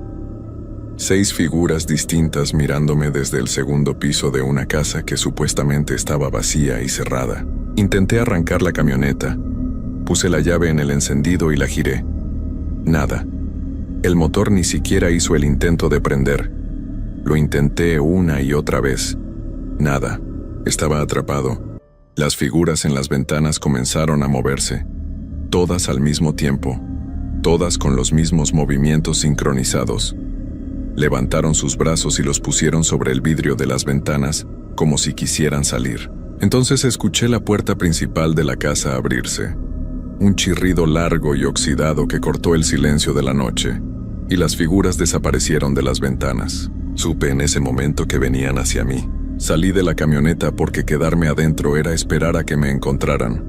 6 figuras distintas mirándome desde el segundo piso de una casa que supuestamente estaba vacía y cerrada. Intenté arrancar la camioneta. Puse la llave en el encendido y la giré. Nada. El motor ni siquiera hizo el intento de prender. Lo intenté una y otra vez. Nada. Estaba atrapado. Las figuras en las ventanas comenzaron a moverse. Todas al mismo tiempo. Todas con los mismos movimientos sincronizados. Levantaron sus brazos y los pusieron sobre el vidrio de las ventanas, como si quisieran salir. Entonces escuché la puerta principal de la casa abrirse. Un chirrido largo y oxidado que cortó el silencio de la noche, y las figuras desaparecieron de las ventanas. Supe en ese momento que venían hacia mí. Salí de la camioneta porque quedarme adentro era esperar a que me encontraran.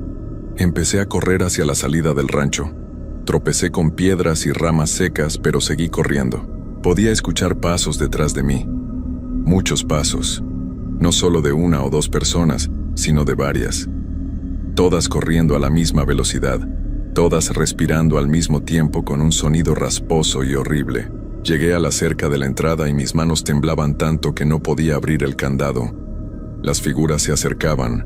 Empecé a correr hacia la salida del rancho. Tropecé con piedras y ramas secas, pero seguí corriendo. Podía escuchar pasos detrás de mí. Muchos pasos. No solo de una o dos personas, sino de varias. Todas corriendo a la misma velocidad. Todas respirando al mismo tiempo con un sonido rasposo y horrible. Llegué a la cerca de la entrada y mis manos temblaban tanto que no podía abrir el candado. Las figuras se acercaban.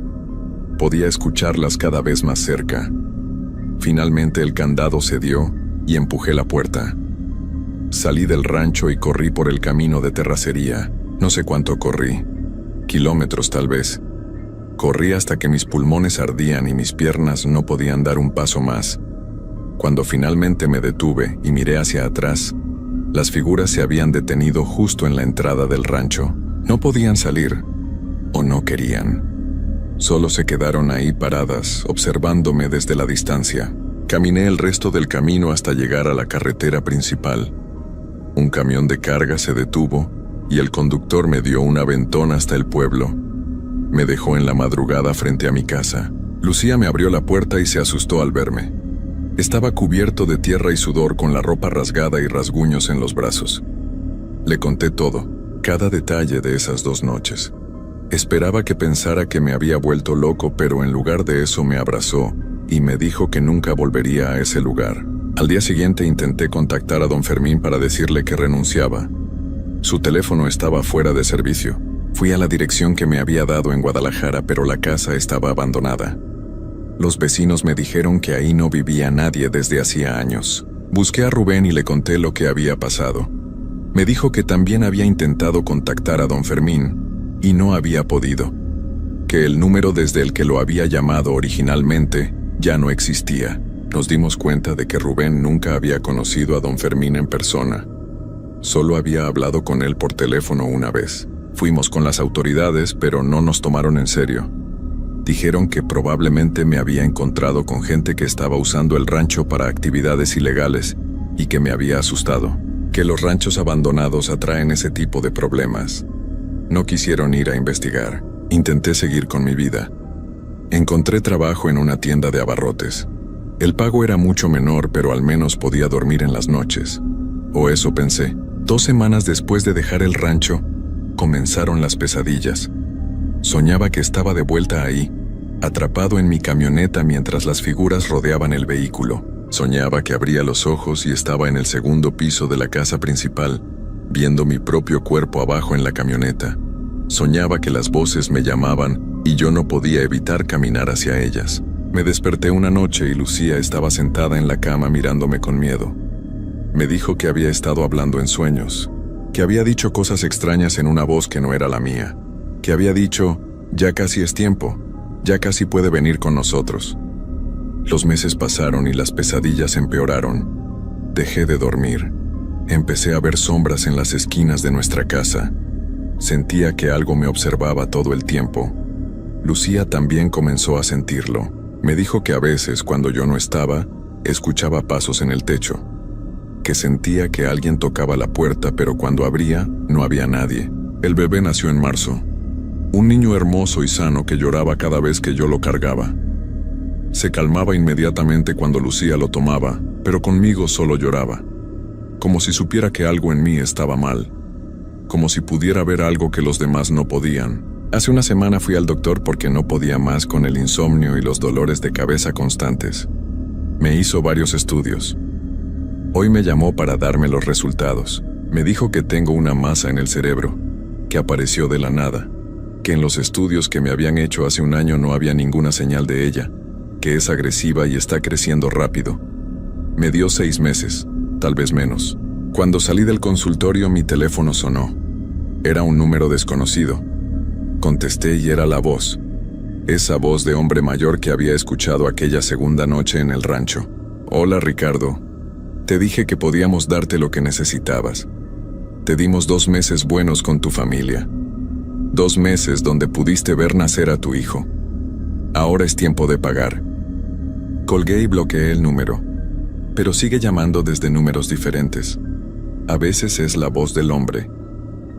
Podía escucharlas cada vez más cerca. Finalmente el candado cedió y empujé la puerta. Salí del rancho y corrí por el camino de terracería. No sé cuánto corrí. Kilómetros tal vez. Corrí hasta que mis pulmones ardían y mis piernas no podían dar un paso más. Cuando finalmente me detuve y miré hacia atrás, las figuras se habían detenido justo en la entrada del rancho. No podían salir, o no querían. Solo se quedaron ahí paradas, observándome desde la distancia. Caminé el resto del camino hasta llegar a la carretera principal. Un camión de carga se detuvo y el conductor me dio un aventón hasta el pueblo. Me dejó en la madrugada frente a mi casa. Lucía me abrió la puerta y se asustó al verme. Estaba cubierto de tierra y sudor, con la ropa rasgada y rasguños en los brazos. Le conté todo, cada detalle de esas 2 noches. Esperaba que pensara que me había vuelto loco, pero en lugar de eso me abrazó y me dijo que nunca volvería a ese lugar. Al día siguiente intenté contactar a don Fermín para decirle que renunciaba. Su teléfono estaba fuera de servicio. Fui a la dirección que me había dado en Guadalajara, pero la casa estaba abandonada. Los vecinos me dijeron que ahí no vivía nadie desde hacía años. Busqué a Rubén y le conté lo que había pasado. Me dijo que también había intentado contactar a don Fermín y no había podido. Que el número desde el que lo había llamado originalmente ya no existía. Nos dimos cuenta de que Rubén nunca había conocido a don Fermín en persona. Solo había hablado con él por teléfono una vez. Fuimos con las autoridades, pero no nos tomaron en serio. Dijeron que probablemente me había encontrado con gente que estaba usando el rancho para actividades ilegales y que me había asustado. Que los ranchos abandonados atraen ese tipo de problemas. No quisieron ir a investigar. Intenté seguir con mi vida. Encontré trabajo en una tienda de abarrotes. El pago era mucho menor, pero al menos podía dormir en las noches. O eso pensé. 2 semanas después de dejar el rancho, comenzaron las pesadillas. Soñaba que estaba de vuelta ahí, atrapado en mi camioneta mientras las figuras rodeaban el vehículo. Soñaba que abría los ojos y estaba en el 2º piso de la casa principal, viendo mi propio cuerpo abajo en la camioneta. Soñaba que las voces me llamaban y yo no podía evitar caminar hacia ellas. Me desperté una noche y Lucía estaba sentada en la cama mirándome con miedo. Me dijo que había estado hablando en sueños, que había dicho cosas extrañas en una voz que no era la mía, que había dicho, ya casi es tiempo, ya casi puede venir con nosotros. Los meses pasaron y las pesadillas empeoraron. Dejé de dormir. Empecé a ver sombras en las esquinas de nuestra casa. Sentía que algo me observaba todo el tiempo. Lucía también comenzó a sentirlo. Me dijo que a veces, cuando yo no estaba, escuchaba pasos en el techo. Que sentía que alguien tocaba la puerta, pero cuando abría, no había nadie. El bebé nació en marzo. Un niño hermoso y sano que lloraba cada vez que yo lo cargaba. Se calmaba inmediatamente cuando Lucía lo tomaba, pero conmigo solo lloraba. Como si supiera que algo en mí estaba mal. Como si pudiera ver algo que los demás no podían. Hace una semana fui al doctor porque no podía más con el insomnio y los dolores de cabeza constantes. Me hizo varios estudios. Hoy me llamó para darme los resultados. Me dijo que tengo una masa en el cerebro, que apareció de la nada, que en los estudios que me habían hecho hace un año no había ninguna señal de ella, que es agresiva y está creciendo rápido. Me dio 6 meses, tal vez menos. Cuando salí del consultorio mi teléfono sonó. Era un número desconocido. Contesté y era la voz. Esa voz de hombre mayor que había escuchado aquella segunda noche en el rancho. Hola Ricardo. Te dije que podíamos darte lo que necesitabas. Te dimos 2 meses buenos con tu familia. 2 meses donde pudiste ver nacer a tu hijo. Ahora es tiempo de pagar. Colgué y bloqueé el número, pero sigue llamando desde números diferentes. A veces es la voz del hombre.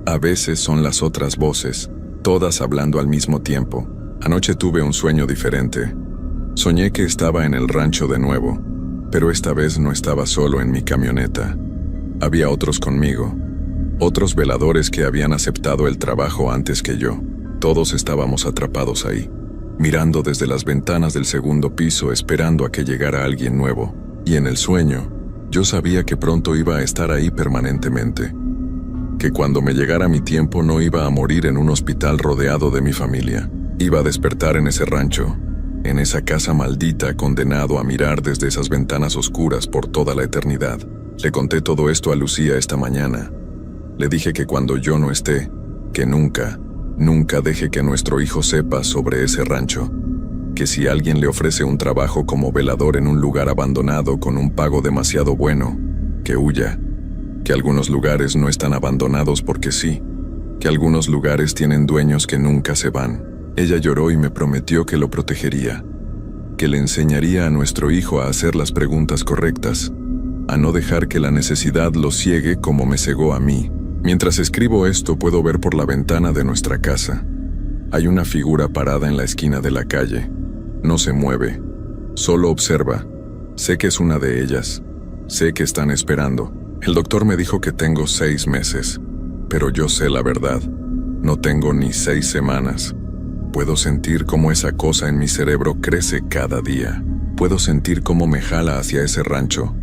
A veces son las otras voces, todas hablando al mismo tiempo. Anoche tuve un sueño diferente. Soñé que estaba en el rancho de nuevo, pero esta vez no estaba solo en mi camioneta. Había otros conmigo. Otros veladores que habían aceptado el trabajo antes que yo. Todos estábamos atrapados ahí, mirando desde las ventanas del 2º piso esperando a que llegara alguien nuevo. Y en el sueño, yo sabía que pronto iba a estar ahí permanentemente. Que cuando me llegara mi tiempo no iba a morir en un hospital rodeado de mi familia. Iba a despertar en ese rancho, en esa casa maldita, condenado a mirar desde esas ventanas oscuras por toda la eternidad. Le conté todo esto a Lucía esta mañana. Le dije que cuando yo no esté, que nunca deje que nuestro hijo sepa sobre ese rancho. Que si alguien le ofrece un trabajo como velador en un lugar abandonado con un pago demasiado bueno, que huya. Que algunos lugares no están abandonados porque sí. Que algunos lugares tienen dueños que nunca se van. Ella lloró y me prometió que lo protegería, que le enseñaría a nuestro hijo a hacer las preguntas correctas, a no dejar que la necesidad lo ciegue como me cegó a mí. Mientras escribo esto, puedo ver por la ventana de nuestra casa. Hay una figura parada en la esquina de la calle. No se mueve, solo observa. Sé que es una de ellas. Sé que están esperando. El doctor me dijo que tengo 6 meses, pero yo sé la verdad. No tengo ni 6 semanas. Puedo sentir cómo esa cosa en mi cerebro crece cada día. Puedo sentir cómo me jala hacia ese rancho,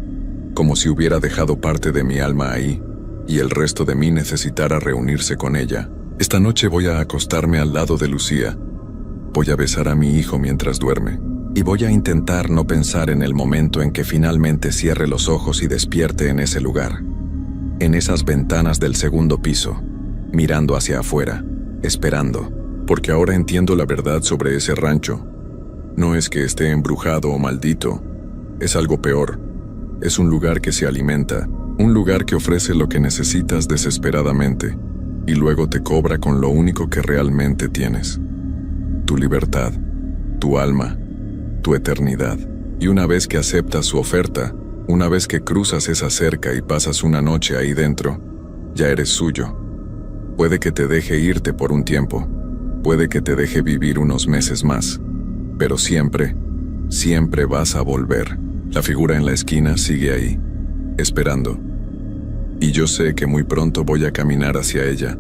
como si hubiera dejado parte de mi alma ahí, y el resto de mí necesitara reunirse con ella. Esta noche voy a acostarme al lado de Lucía. Voy a besar a mi hijo mientras duerme. Y voy a intentar no pensar en el momento en que finalmente cierre los ojos y despierte en ese lugar, en esas ventanas del segundo piso, mirando hacia afuera, esperando, porque ahora entiendo la verdad sobre ese rancho. No es que esté embrujado o maldito, es algo peor. Es un lugar que se alimenta, un lugar que ofrece lo que necesitas desesperadamente, y luego te cobra con lo único que realmente tienes: tu libertad, tu alma, tu eternidad. Y una vez que aceptas su oferta, una vez que cruzas esa cerca y pasas una noche ahí dentro, ya eres suyo. Puede que te deje irte por un tiempo, puede que te deje vivir unos meses más, pero siempre, siempre vas a volver. La figura en la esquina sigue ahí, esperando. Y yo sé que muy pronto voy a caminar hacia ella,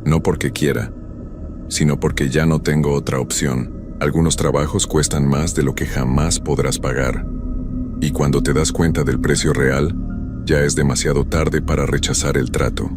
no porque quiera, sino porque ya no tengo otra opción. Algunos trabajos cuestan más de lo que jamás podrás pagar, y cuando te das cuenta del precio real, ya es demasiado tarde para rechazar el trato.